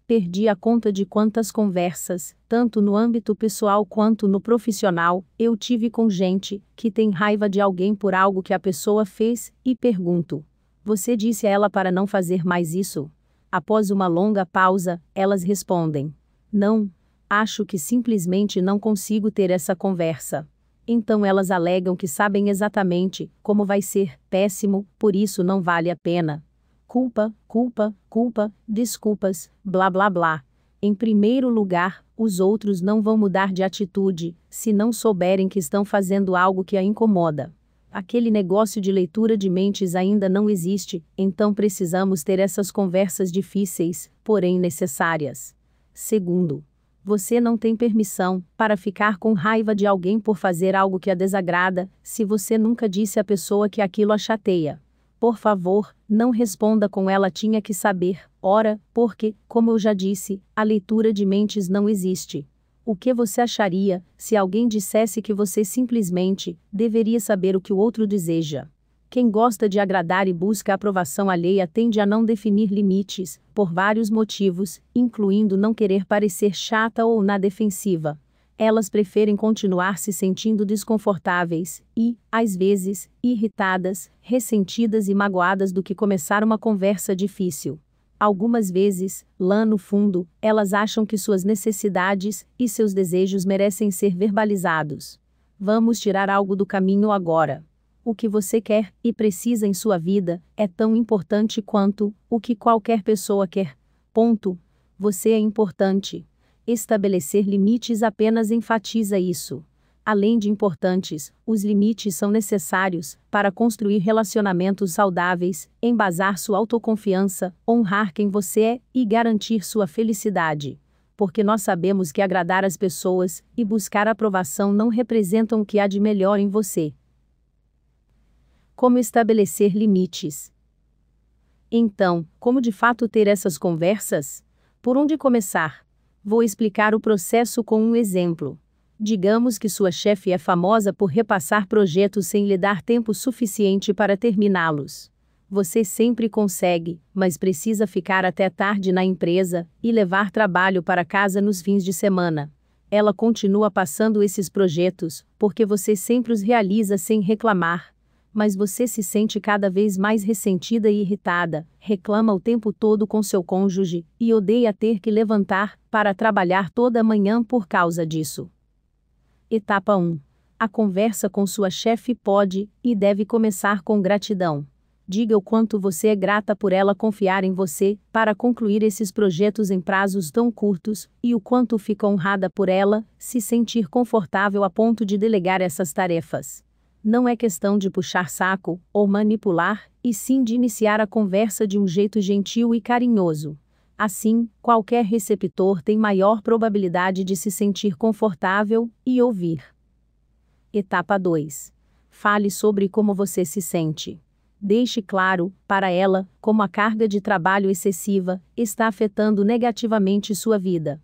Perdi a conta de quantas conversas, tanto no âmbito pessoal quanto no profissional, eu tive com gente que tem raiva de alguém por algo que a pessoa fez, e pergunto: você disse a ela para não fazer mais isso? Após uma longa pausa, elas respondem: não, acho que simplesmente não consigo ter essa conversa. Então elas alegam que sabem exatamente como vai ser, péssimo, por isso não vale a pena. Culpa, culpa, culpa, desculpas, blá blá blá. Em primeiro lugar, os outros não vão mudar de atitude, se não souberem que estão fazendo algo que a incomoda. Aquele negócio de leitura de mentes ainda não existe, então precisamos ter essas conversas difíceis, porém necessárias. Segundo, você não tem permissão para ficar com raiva de alguém por fazer algo que a desagrada, se você nunca disse à pessoa que aquilo a chateia. Por favor, não responda com ela tinha que saber, ora, porque, como eu já disse, a leitura de mentes não existe. O que você acharia se alguém dissesse que você simplesmente deveria saber o que o outro deseja? Quem gosta de agradar e busca a aprovação alheia tende a não definir limites, por vários motivos, incluindo não querer parecer chata ou na defensiva. Elas preferem continuar se sentindo desconfortáveis e, às vezes, irritadas, ressentidas e magoadas do que começar uma conversa difícil. Algumas vezes, lá no fundo, elas acham que suas necessidades e seus desejos merecem ser verbalizados. Vamos tirar algo do caminho agora. O que você quer e precisa em sua vida é tão importante quanto o que qualquer pessoa quer. Ponto. Você é importante. Estabelecer limites apenas enfatiza isso. Além de importantes, os limites são necessários para construir relacionamentos saudáveis, embasar sua autoconfiança, honrar quem você é e garantir sua felicidade. Porque nós sabemos que agradar as pessoas e buscar aprovação não representam o que há de melhor em você. como estabelecer limites. Então, como de fato ter essas conversas? Por onde começar? Vou explicar o processo com um exemplo. Digamos que sua chefe é famosa por repassar projetos sem lhe dar tempo suficiente para terminá-los. Você sempre consegue, mas precisa ficar até tarde na empresa e levar trabalho para casa nos fins de semana. Ela continua passando esses projetos, porque você sempre os realiza sem reclamar. Mas você se sente cada vez mais ressentida e irritada, reclama o tempo todo com seu cônjuge, e odeia ter que levantar para trabalhar toda manhã por causa disso. Etapa 1. A conversa com sua chefe pode e deve começar com gratidão. Diga o quanto você é grata por ela confiar em você para concluir esses projetos em prazos tão curtos, e o quanto fica honrada por ela se sentir confortável a ponto de delegar essas tarefas. Não é questão de puxar saco ou manipular, e sim de iniciar a conversa de um jeito gentil e carinhoso. Assim, qualquer receptor tem maior probabilidade de se sentir confortável e ouvir. Etapa 2. Fale sobre como você se sente. Deixe claro, para ela, como a carga de trabalho excessiva está afetando negativamente sua vida.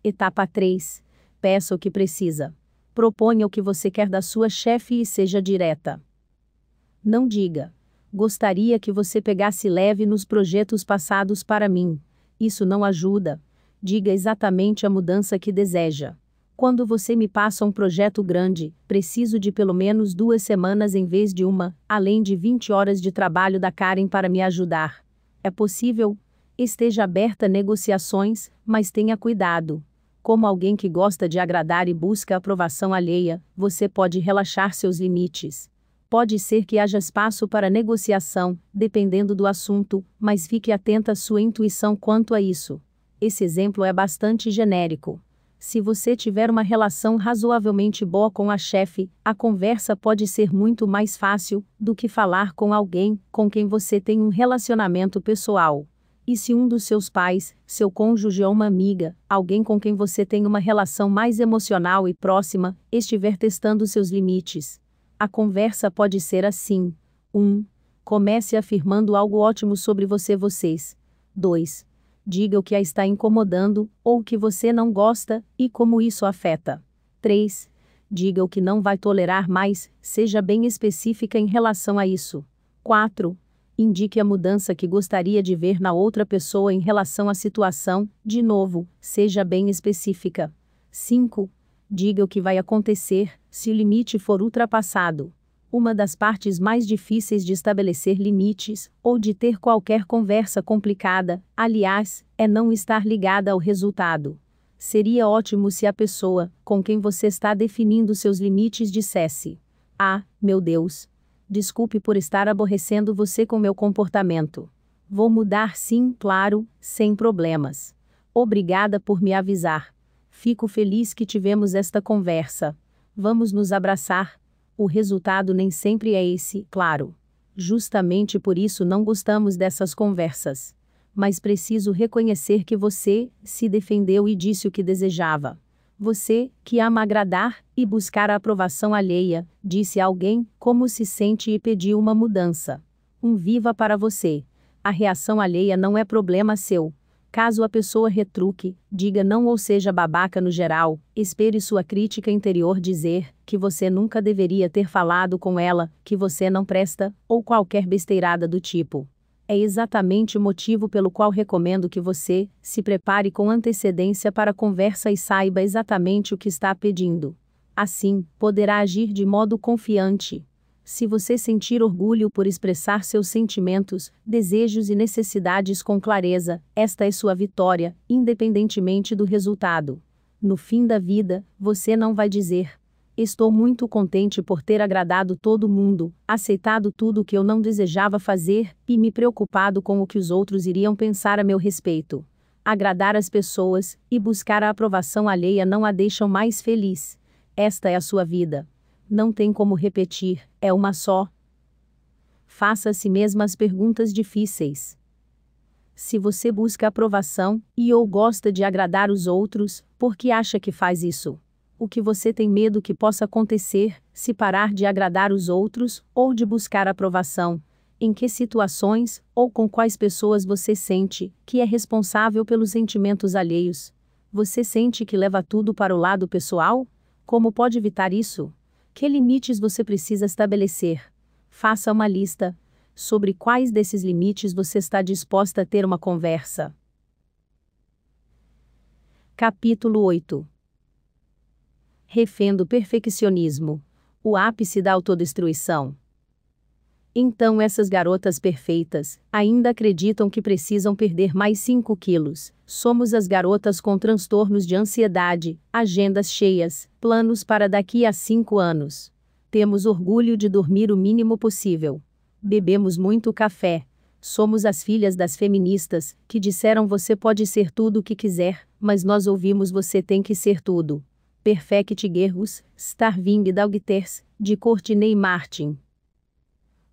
Etapa 3. Peça o que precisa. Proponha o que você quer da sua chefe e seja direta. Não diga: gostaria que você pegasse leve nos projetos passados para mim. Isso não ajuda. Diga exatamente a mudança que deseja. Quando você me passa um projeto grande, preciso de pelo menos 2 semanas em vez de uma, além de 20 horas de trabalho da Karen para me ajudar. É possível? Esteja aberta a negociações, mas tenha cuidado. Como alguém que gosta de agradar e busca a aprovação alheia, você pode relaxar seus limites. Pode ser que haja espaço para negociação, dependendo do assunto, mas fique atenta à sua intuição quanto a isso. Esse exemplo é bastante genérico. Se você tiver uma relação razoavelmente boa com a chefe, a conversa pode ser muito mais fácil do que falar com alguém com quem você tem um relacionamento pessoal. E se um dos seus pais, seu cônjuge ou uma amiga, alguém com quem você tem uma relação mais emocional e próxima, estiver testando seus limites? A conversa pode ser assim. 1. Comece afirmando algo ótimo sobre vocês. 2. Diga o que a está incomodando, ou o que você não gosta, e como isso afeta. 3. Diga o que não vai tolerar mais, seja bem específica em relação a isso. 4. Indique a mudança que gostaria de ver na outra pessoa em relação à situação, de novo, seja bem específica. 5. Diga o que vai acontecer, se o limite for ultrapassado. Uma das partes mais difíceis de estabelecer limites, ou de ter qualquer conversa complicada, aliás, é não estar ligada ao resultado. Seria ótimo se a pessoa, com quem você está definindo seus limites dissesse: "Ah, meu Deus! Desculpe por estar aborrecendo você com meu comportamento. Vou mudar sim, claro, sem problemas. Obrigada por me avisar. Fico feliz que tivemos esta conversa. Vamos nos abraçar." O resultado nem sempre é esse, claro. Justamente por isso não gostamos dessas conversas. Mas preciso reconhecer que você se defendeu e disse o que desejava. Você, que ama agradar e buscar a aprovação alheia, disse a alguém como se sente e pediu uma mudança. Viva para você. A reação alheia não é problema seu. Caso a pessoa retruque, diga não ou seja babaca no geral, espere sua crítica interior dizer que você nunca deveria ter falado com ela, que você não presta, ou qualquer besteirada do tipo. É exatamente o motivo pelo qual recomendo que você se prepare com antecedência para a conversa e saiba exatamente o que está pedindo. Assim, poderá agir de modo confiante. Se você sentir orgulho por expressar seus sentimentos, desejos e necessidades com clareza, esta é sua vitória, independentemente do resultado. No fim da vida, você não vai dizer: "Estou muito contente por ter agradado todo mundo, aceitado tudo o que eu não desejava fazer, e me preocupado com o que os outros iriam pensar a meu respeito." Agradar as pessoas e buscar a aprovação alheia não a deixam mais feliz. Esta é a sua vida. Não tem como repetir, é uma só. Faça a si mesma as perguntas difíceis. Se você busca aprovação, e ou gosta de agradar os outros, por que acha que faz isso? O que você tem medo que possa acontecer, se parar de agradar os outros, ou de buscar aprovação? Em que situações, ou com quais pessoas você sente que é responsável pelos sentimentos alheios? Você sente que leva tudo para o lado pessoal? Como pode evitar isso? Que limites você precisa estabelecer? Faça uma lista. Sobre quais desses limites você está disposta a ter uma conversa? Capítulo 8. Refém do perfeccionismo. O ápice da autodestruição. Então essas garotas perfeitas ainda acreditam que precisam perder mais 5 quilos. Somos as garotas com transtornos de ansiedade, agendas cheias, planos para daqui a 5 anos. Temos orgulho de dormir o mínimo possível. Bebemos muito café. Somos as filhas das feministas, que disseram você pode ser tudo o que quiser, mas nós ouvimos você tem que ser tudo. Perfect Girls, Starving Daughters, de Courtney Martin.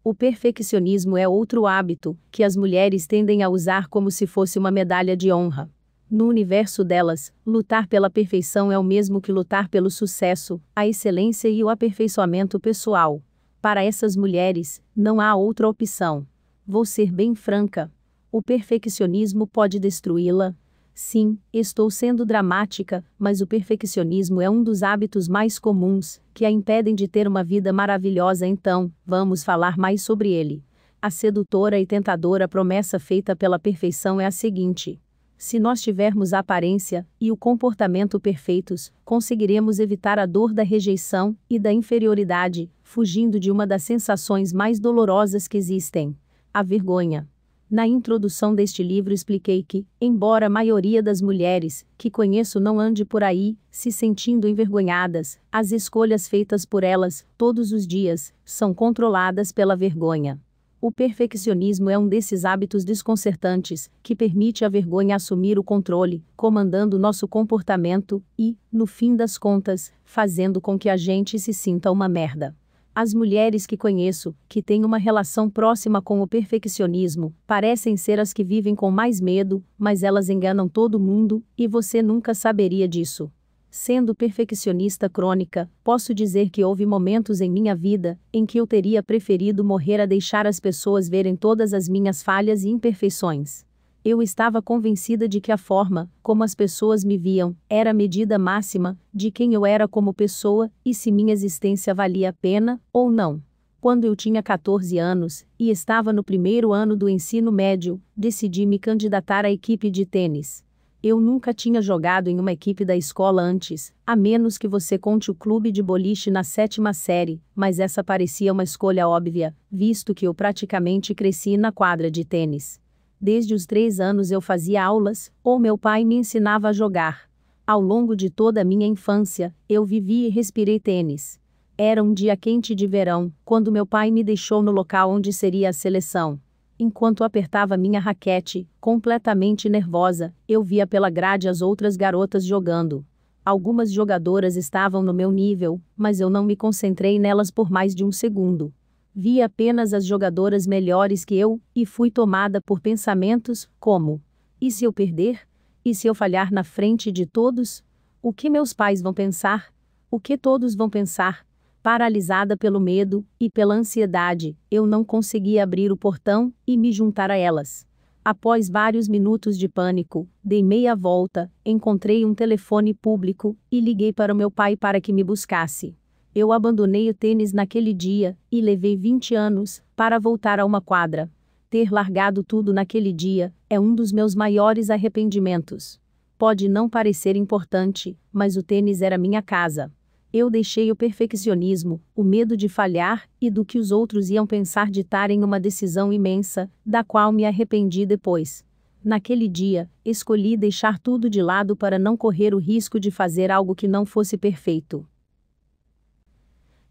O perfeccionismo é outro hábito que as mulheres tendem a usar como se fosse uma medalha de honra. No universo delas, lutar pela perfeição é o mesmo que lutar pelo sucesso, a excelência e o aperfeiçoamento pessoal. Para essas mulheres, não há outra opção. Vou ser bem franca. O perfeccionismo pode destruí-la. Sim, estou sendo dramática, mas o perfeccionismo é um dos hábitos mais comuns, que a impedem de ter uma vida maravilhosa. Então, vamos falar mais sobre ele. A sedutora e tentadora promessa feita pela perfeição é a seguinte: se nós tivermos a aparência e o comportamento perfeitos, conseguiremos evitar a dor da rejeição e da inferioridade, fugindo de uma das sensações mais dolorosas que existem: a vergonha. Na introdução deste livro expliquei que, embora a maioria das mulheres que conheço não ande por aí, se sentindo envergonhadas, as escolhas feitas por elas, todos os dias, são controladas pela vergonha. O perfeccionismo é um desses hábitos desconcertantes, que permite à vergonha assumir o controle, comandando nosso comportamento e, no fim das contas, fazendo com que a gente se sinta uma merda. As mulheres que conheço, que têm uma relação próxima com o perfeccionismo, parecem ser as que vivem com mais medo, mas elas enganam todo mundo, e você nunca saberia disso. Sendo perfeccionista crônica, posso dizer que houve momentos em minha vida em que eu teria preferido morrer a deixar as pessoas verem todas as minhas falhas e imperfeições. Eu estava convencida de que a forma como as pessoas me viam era a medida máxima de quem eu era como pessoa e se minha existência valia a pena ou não. Quando eu tinha 14 anos e estava no primeiro ano do ensino médio, decidi me candidatar à equipe de tênis. Eu nunca tinha jogado em uma equipe da escola antes, a menos que você conte o clube de boliche na 7ª série, mas essa parecia uma escolha óbvia, visto que eu praticamente cresci na quadra de tênis. Desde os 3 anos eu fazia aulas, ou meu pai me ensinava a jogar. Ao longo de toda a minha infância, eu vivi e respirei tênis. Era um dia quente de verão, quando meu pai me deixou no local onde seria a seleção. Enquanto apertava minha raquete, completamente nervosa, eu via pela grade as outras garotas jogando. Algumas jogadoras estavam no meu nível, mas eu não me concentrei nelas por mais de um segundo. Vi apenas as jogadoras melhores que eu, e fui tomada por pensamentos como: e se eu perder? E se eu falhar na frente de todos? O que meus pais vão pensar? O que todos vão pensar? Paralisada pelo medo e pela ansiedade, eu não conseguia abrir o portão e me juntar a elas. Após vários minutos de pânico, dei meia volta, encontrei um telefone público e liguei para o meu pai para que me buscasse. Eu abandonei o tênis naquele dia, e levei 20 anos para voltar a uma quadra. Ter largado tudo naquele dia é um dos meus maiores arrependimentos. Pode não parecer importante, mas o tênis era minha casa. Eu deixei o perfeccionismo, o medo de falhar e do que os outros iam pensar ditarem uma decisão imensa, da qual me arrependi depois. Naquele dia, escolhi deixar tudo de lado para não correr o risco de fazer algo que não fosse perfeito.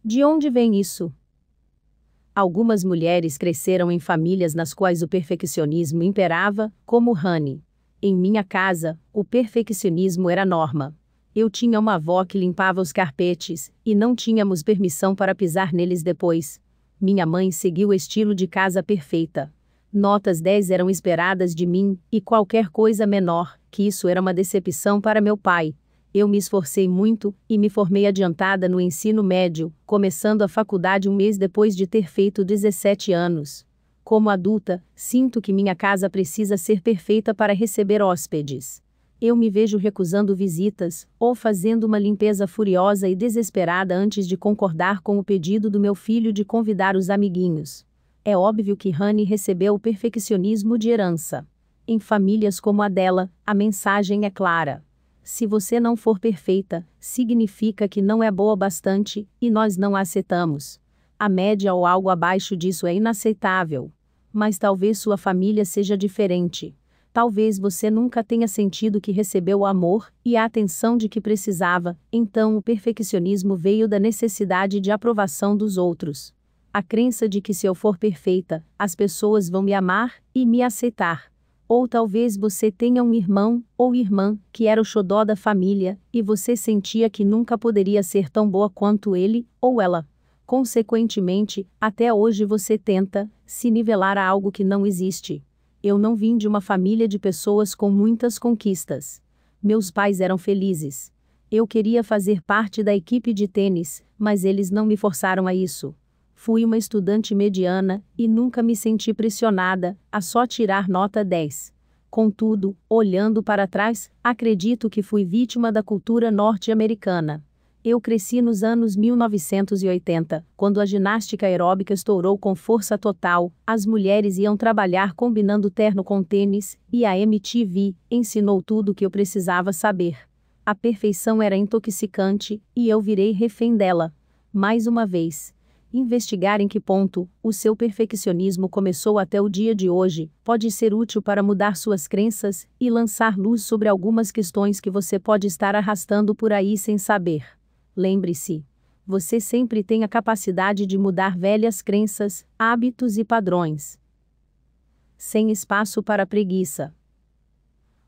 De onde vem isso? Algumas mulheres cresceram em famílias nas quais o perfeccionismo imperava, como Honey. Em minha casa, o perfeccionismo era norma. Eu tinha uma avó que limpava os carpetes, e não tínhamos permissão para pisar neles depois. Minha mãe seguiu o estilo de casa perfeita. Notas 10 eram esperadas de mim, e qualquer coisa menor que isso era uma decepção para meu pai. Eu me esforcei muito, e me formei adiantada no ensino médio, começando a faculdade um mês depois de ter feito 17 anos. Como adulta, sinto que minha casa precisa ser perfeita para receber hóspedes. Eu me vejo recusando visitas, ou fazendo uma limpeza furiosa e desesperada antes de concordar com o pedido do meu filho de convidar os amiguinhos. É óbvio que Honey recebeu o perfeccionismo de herança. Em famílias como a dela, a mensagem é clara. Se você não for perfeita, significa que não é boa bastante, e nós não a aceitamos. A média ou algo abaixo disso é inaceitável. Mas talvez sua família seja diferente. Talvez você nunca tenha sentido que recebeu o amor e a atenção de que precisava, então o perfeccionismo veio da necessidade de aprovação dos outros. A crença de que se eu for perfeita, as pessoas vão me amar e me aceitar. Ou talvez você tenha um irmão ou irmã que era o xodó da família, e você sentia que nunca poderia ser tão boa quanto ele ou ela. Consequentemente, até hoje você tenta se nivelar a algo que não existe. Eu não vim de uma família de pessoas com muitas conquistas. Meus pais eram felizes. Eu queria fazer parte da equipe de tênis, mas eles não me forçaram a isso. Fui uma estudante mediana, e nunca me senti pressionada a só tirar nota 10. Contudo, olhando para trás, acredito que fui vítima da cultura norte-americana. Eu cresci nos anos 1980, quando a ginástica aeróbica estourou com força total, as mulheres iam trabalhar combinando terno com tênis, e a MTV ensinou tudo o que eu precisava saber. A perfeição era intoxicante, e eu virei refém dela. Mais uma vez. Investigar em que ponto o seu perfeccionismo começou até o dia de hoje pode ser útil para mudar suas crenças e lançar luz sobre algumas questões que você pode estar arrastando por aí sem saber. Lembre-se, você sempre tem a capacidade de mudar velhas crenças, hábitos e padrões. Sem espaço para preguiça.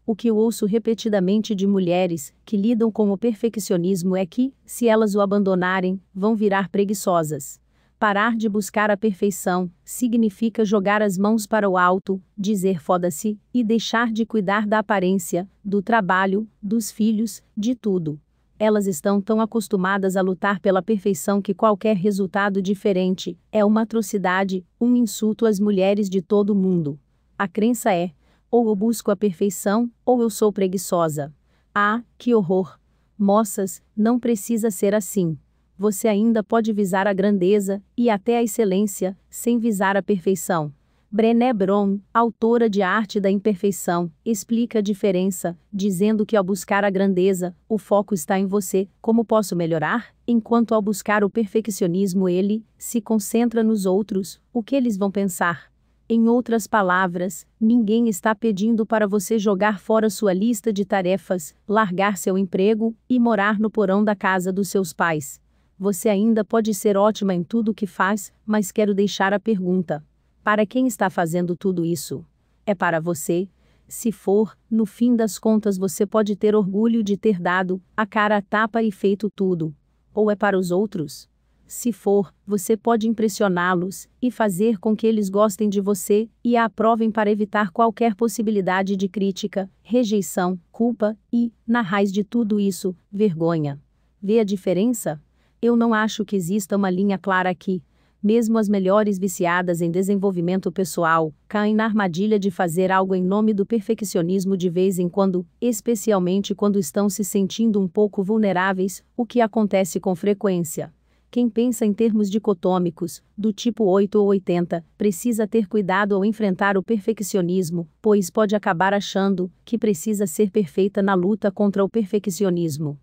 O que eu ouço repetidamente de mulheres que lidam com o perfeccionismo é que, se elas o abandonarem, vão virar preguiçosas. Parar de buscar a perfeição significa jogar as mãos para o alto, dizer foda-se, e deixar de cuidar da aparência, do trabalho, dos filhos, de tudo. Elas estão tão acostumadas a lutar pela perfeição que qualquer resultado diferente é uma atrocidade, um insulto às mulheres de todo o mundo. A crença é: ou eu busco a perfeição, ou eu sou preguiçosa. Ah, que horror! Moças, não precisa ser assim. Você ainda pode visar a grandeza, e até a excelência, sem visar a perfeição. Brené Brown, autora de A Arte da Imperfeição, explica a diferença, dizendo que ao buscar a grandeza, o foco está em você, como posso melhorar, enquanto ao buscar o perfeccionismo ele se concentra nos outros, o que eles vão pensar. Em outras palavras, ninguém está pedindo para você jogar fora sua lista de tarefas, largar seu emprego e morar no porão da casa dos seus pais. Você ainda pode ser ótima em tudo o que faz, mas quero deixar a pergunta: para quem está fazendo tudo isso? É para você? Se for, no fim das contas você pode ter orgulho de ter dado a cara a tapa e feito tudo. Ou é para os outros? Se for, você pode impressioná-los e fazer com que eles gostem de você e a aprovem para evitar qualquer possibilidade de crítica, rejeição, culpa e, na raiz de tudo isso, vergonha. Vê a diferença? Eu não acho que exista uma linha clara aqui. Mesmo as melhores viciadas em desenvolvimento pessoal caem na armadilha de fazer algo em nome do perfeccionismo de vez em quando, especialmente quando estão se sentindo um pouco vulneráveis, o que acontece com frequência. Quem pensa em termos dicotômicos, do tipo 8 ou 80, precisa ter cuidado ao enfrentar o perfeccionismo, pois pode acabar achando que precisa ser perfeita na luta contra o perfeccionismo.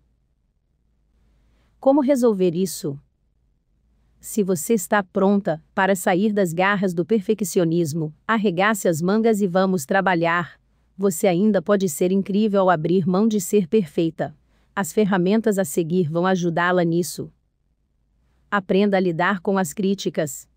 Como resolver isso? Se você está pronta para sair das garras do perfeccionismo, arregace as mangas e vamos trabalhar. Você ainda pode ser incrível ao abrir mão de ser perfeita. As ferramentas a seguir vão ajudá-la nisso. Aprenda a lidar com as críticas.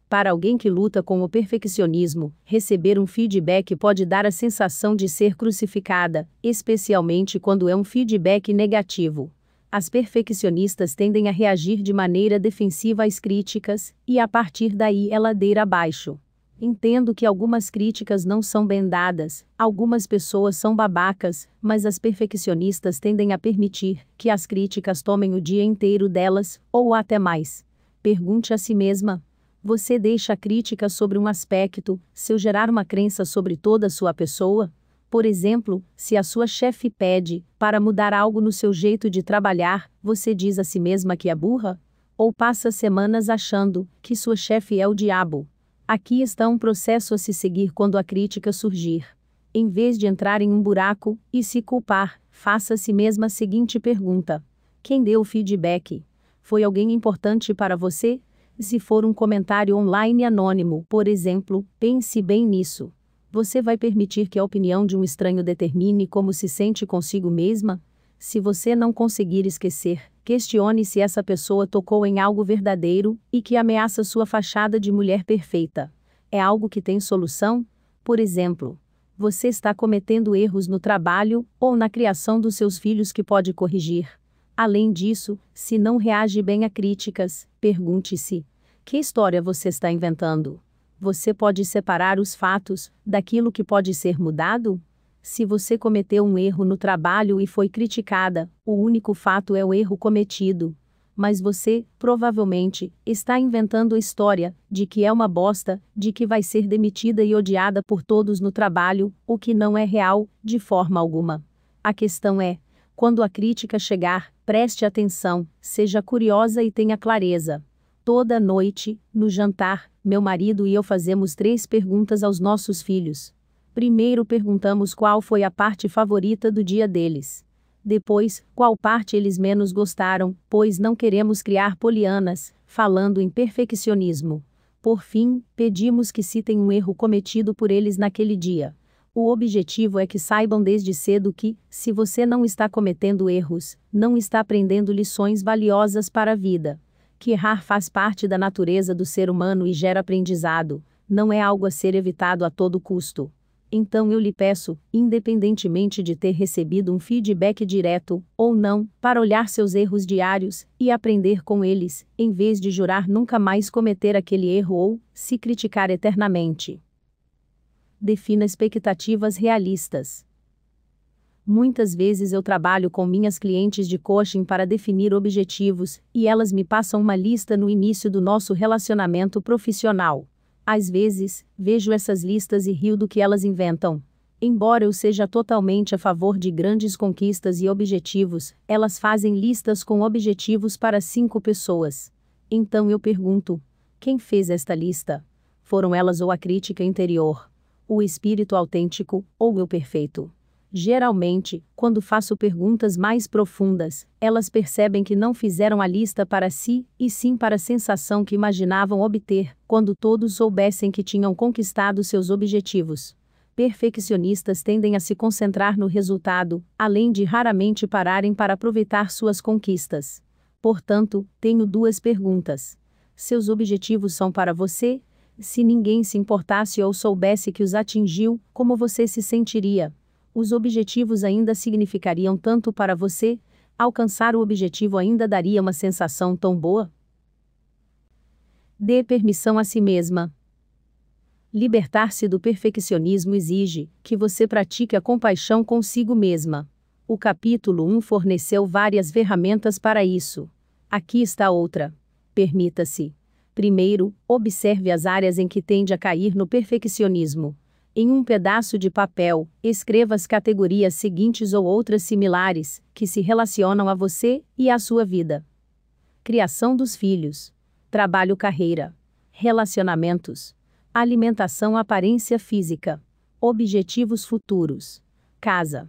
Para alguém que luta com o perfeccionismo, receber um feedback pode dar a sensação de ser crucificada, especialmente quando é um feedback negativo. As perfeccionistas tendem a reagir de maneira defensiva às críticas, e a partir daí é ladeira abaixo. Entendo que algumas críticas não são bem dadas, algumas pessoas são babacas, mas as perfeccionistas tendem a permitir que as críticas tomem o dia inteiro delas, ou até mais. Pergunte a si mesma: você deixa a crítica sobre um aspecto, seu gerar uma crença sobre toda a sua pessoa? Por exemplo, se a sua chefe pede para mudar algo no seu jeito de trabalhar, você diz a si mesma que é burra? Ou passa semanas achando que sua chefe é o diabo? Aqui está um processo a se seguir quando a crítica surgir. Em vez de entrar em um buraco e se culpar, faça a si mesma a seguinte pergunta: quem deu o feedback? Foi alguém importante para você? Se for um comentário online anônimo, por exemplo, pense bem nisso. Você vai permitir que a opinião de um estranho determine como se sente consigo mesma? Se você não conseguir esquecer, questione se essa pessoa tocou em algo verdadeiro e que ameaça sua fachada de mulher perfeita. É algo que tem solução? Por exemplo, você está cometendo erros no trabalho ou na criação dos seus filhos que pode corrigir. Além disso, se não reage bem a críticas, pergunte-se: que história você está inventando? Você pode separar os fatos daquilo que pode ser mudado? Se você cometeu um erro no trabalho e foi criticada, o único fato é o erro cometido. Mas você, provavelmente, está inventando a história de que é uma bosta, de que vai ser demitida e odiada por todos no trabalho, o que não é real, de forma alguma. A questão é: quando a crítica chegar, preste atenção, seja curiosa e tenha clareza. Toda noite, no jantar, meu marido e eu fazemos 3 perguntas aos nossos filhos. Primeiro perguntamos qual foi a parte favorita do dia deles. Depois, qual parte eles menos gostaram, pois não queremos criar polianas, falando em perfeccionismo. Por fim, pedimos que citem um erro cometido por eles naquele dia. O objetivo é que saibam desde cedo que, se você não está cometendo erros, não está aprendendo lições valiosas para a vida. Que errar faz parte da natureza do ser humano e gera aprendizado, não é algo a ser evitado a todo custo. Então eu lhe peço, independentemente de ter recebido um feedback direto ou não, para olhar seus erros diários e aprender com eles, em vez de jurar nunca mais cometer aquele erro ou se criticar eternamente. Defina expectativas realistas. Muitas vezes eu trabalho com minhas clientes de coaching para definir objetivos, e elas me passam uma lista no início do nosso relacionamento profissional. Às vezes, vejo essas listas e rio do que elas inventam. Embora eu seja totalmente a favor de grandes conquistas e objetivos, elas fazem listas com objetivos para 5 pessoas. Então eu pergunto: quem fez esta lista? Foram elas ou a crítica interior? O espírito autêntico, ou eu perfeito? Geralmente, quando faço perguntas mais profundas, elas percebem que não fizeram a lista para si, e sim para a sensação que imaginavam obter, quando todos soubessem que tinham conquistado seus objetivos. Perfeccionistas tendem a se concentrar no resultado, além de raramente pararem para aproveitar suas conquistas. Portanto, tenho 2 perguntas. Seus objetivos são para você? Se ninguém se importasse ou soubesse que os atingiu, como você se sentiria? Os objetivos ainda significariam tanto para você? Alcançar o objetivo ainda daria uma sensação tão boa? Dê permissão a si mesma. Libertar-se do perfeccionismo exige que você pratique a compaixão consigo mesma. O capítulo 1 forneceu várias ferramentas para isso. Aqui está outra. Permita-se. Primeiro, observe as áreas em que tende a cair no perfeccionismo. Em um pedaço de papel, escreva as categorias seguintes ou outras similares, que se relacionam a você e à sua vida: criação dos filhos, trabalho-carreira, relacionamentos, alimentação, aparência física, objetivos futuros, casa.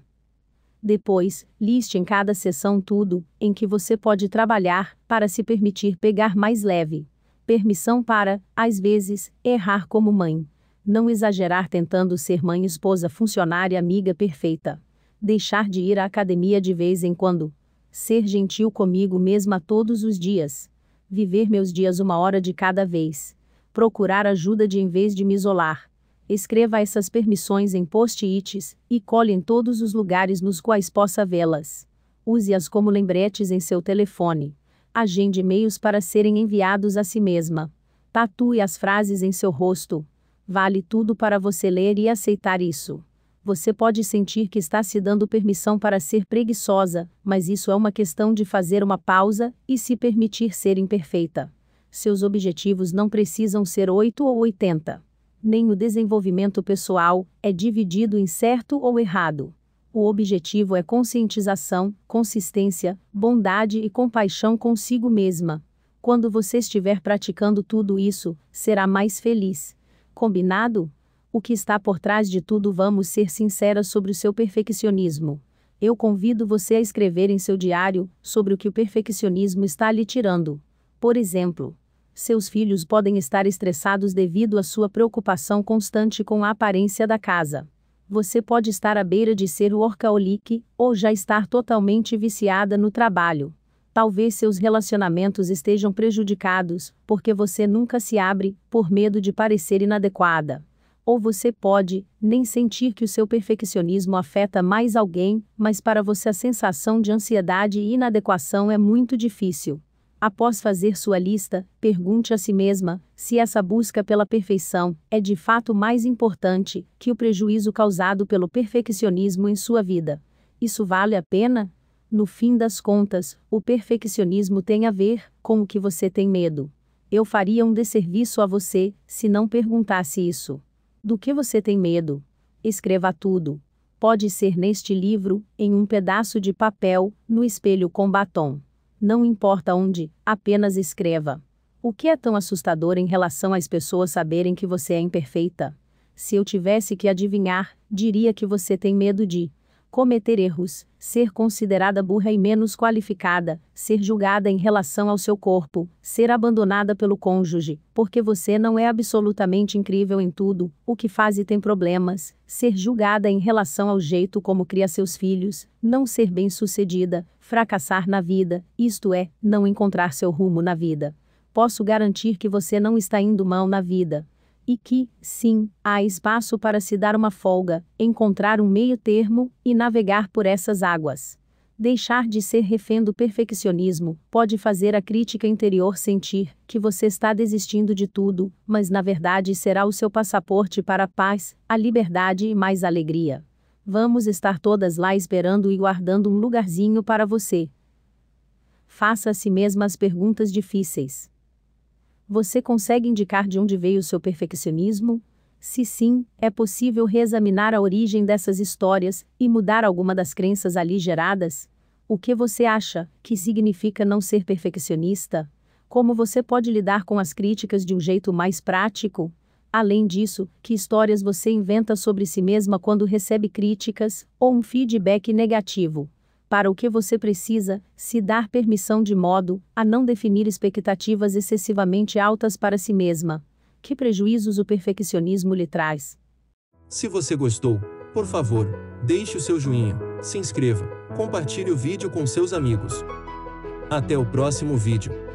Depois, liste em cada seção tudo em que você pode trabalhar para se permitir pegar mais leve. Permissão para, às vezes, errar como mãe. Não exagerar tentando ser mãe, esposa, funcionária, amiga perfeita. Deixar de ir à academia de vez em quando. Ser gentil comigo mesma todos os dias. Viver meus dias 1 hora de cada vez. Procurar ajuda em vez de me isolar. Escreva essas permissões em post-its e cole em todos os lugares nos quais possa vê-las. Use-as como lembretes em seu telefone. Agende e-mails para serem enviados a si mesma. Tatue as frases em seu rosto. Vale tudo para você ler e aceitar isso. Você pode sentir que está se dando permissão para ser preguiçosa, mas isso é uma questão de fazer uma pausa e se permitir ser imperfeita. Seus objetivos não precisam ser 8 ou 80. Nem o desenvolvimento pessoal é dividido em certo ou errado. O objetivo é conscientização, consistência, bondade e compaixão consigo mesma. Quando você estiver praticando tudo isso, será mais feliz. Combinado? O que está por trás de tudo? Vamos ser sinceras sobre o seu perfeccionismo. Eu convido você a escrever em seu diário sobre o que o perfeccionismo está lhe tirando. Por exemplo, seus filhos podem estar estressados devido à sua preocupação constante com a aparência da casa. Você pode estar à beira de ser workaholic, ou já estar totalmente viciada no trabalho. Talvez seus relacionamentos estejam prejudicados, porque você nunca se abre, por medo de parecer inadequada. Ou você pode nem sentir que o seu perfeccionismo afeta mais alguém, mas para você a sensação de ansiedade e inadequação é muito difícil. Após fazer sua lista, pergunte a si mesma se essa busca pela perfeição é de fato mais importante que o prejuízo causado pelo perfeccionismo em sua vida. Isso vale a pena? No fim das contas, o perfeccionismo tem a ver com o que você tem medo. Eu faria um desserviço a você se não perguntasse isso. Do que você tem medo? Escreva tudo. Pode ser neste livro, em um pedaço de papel, no espelho com batom. Não importa onde, apenas escreva. O que é tão assustador em relação às pessoas saberem que você é imperfeita? Se eu tivesse que adivinhar, diria que você tem medo de cometer erros, ser considerada burra e menos qualificada, ser julgada em relação ao seu corpo, ser abandonada pelo cônjuge, porque você não é absolutamente incrível em tudo o que faz e tem problemas, ser julgada em relação ao jeito como cria seus filhos, não ser bem-sucedida, fracassar na vida, isto é, não encontrar seu rumo na vida. Posso garantir que você não está indo mal na vida. E que, sim, há espaço para se dar uma folga, encontrar um meio-termo e navegar por essas águas. Deixar de ser refém do perfeccionismo pode fazer a crítica interior sentir que você está desistindo de tudo, mas na verdade será o seu passaporte para a paz, a liberdade e mais alegria. Vamos estar todas lá esperando e guardando um lugarzinho para você. Faça a si mesma as perguntas difíceis. Você consegue indicar de onde veio o seu perfeccionismo? Se sim, é possível reexaminar a origem dessas histórias e mudar alguma das crenças ali geradas? O que você acha que significa não ser perfeccionista? Como você pode lidar com as críticas de um jeito mais prático? Além disso, que histórias você inventa sobre si mesma quando recebe críticas ou um feedback negativo? Para o que você precisa se dar permissão de modo a não definir expectativas excessivamente altas para si mesma. Que prejuízos o perfeccionismo lhe traz? Se você gostou, por favor, deixe o seu joinha, se inscreva, compartilhe o vídeo com seus amigos. Até o próximo vídeo.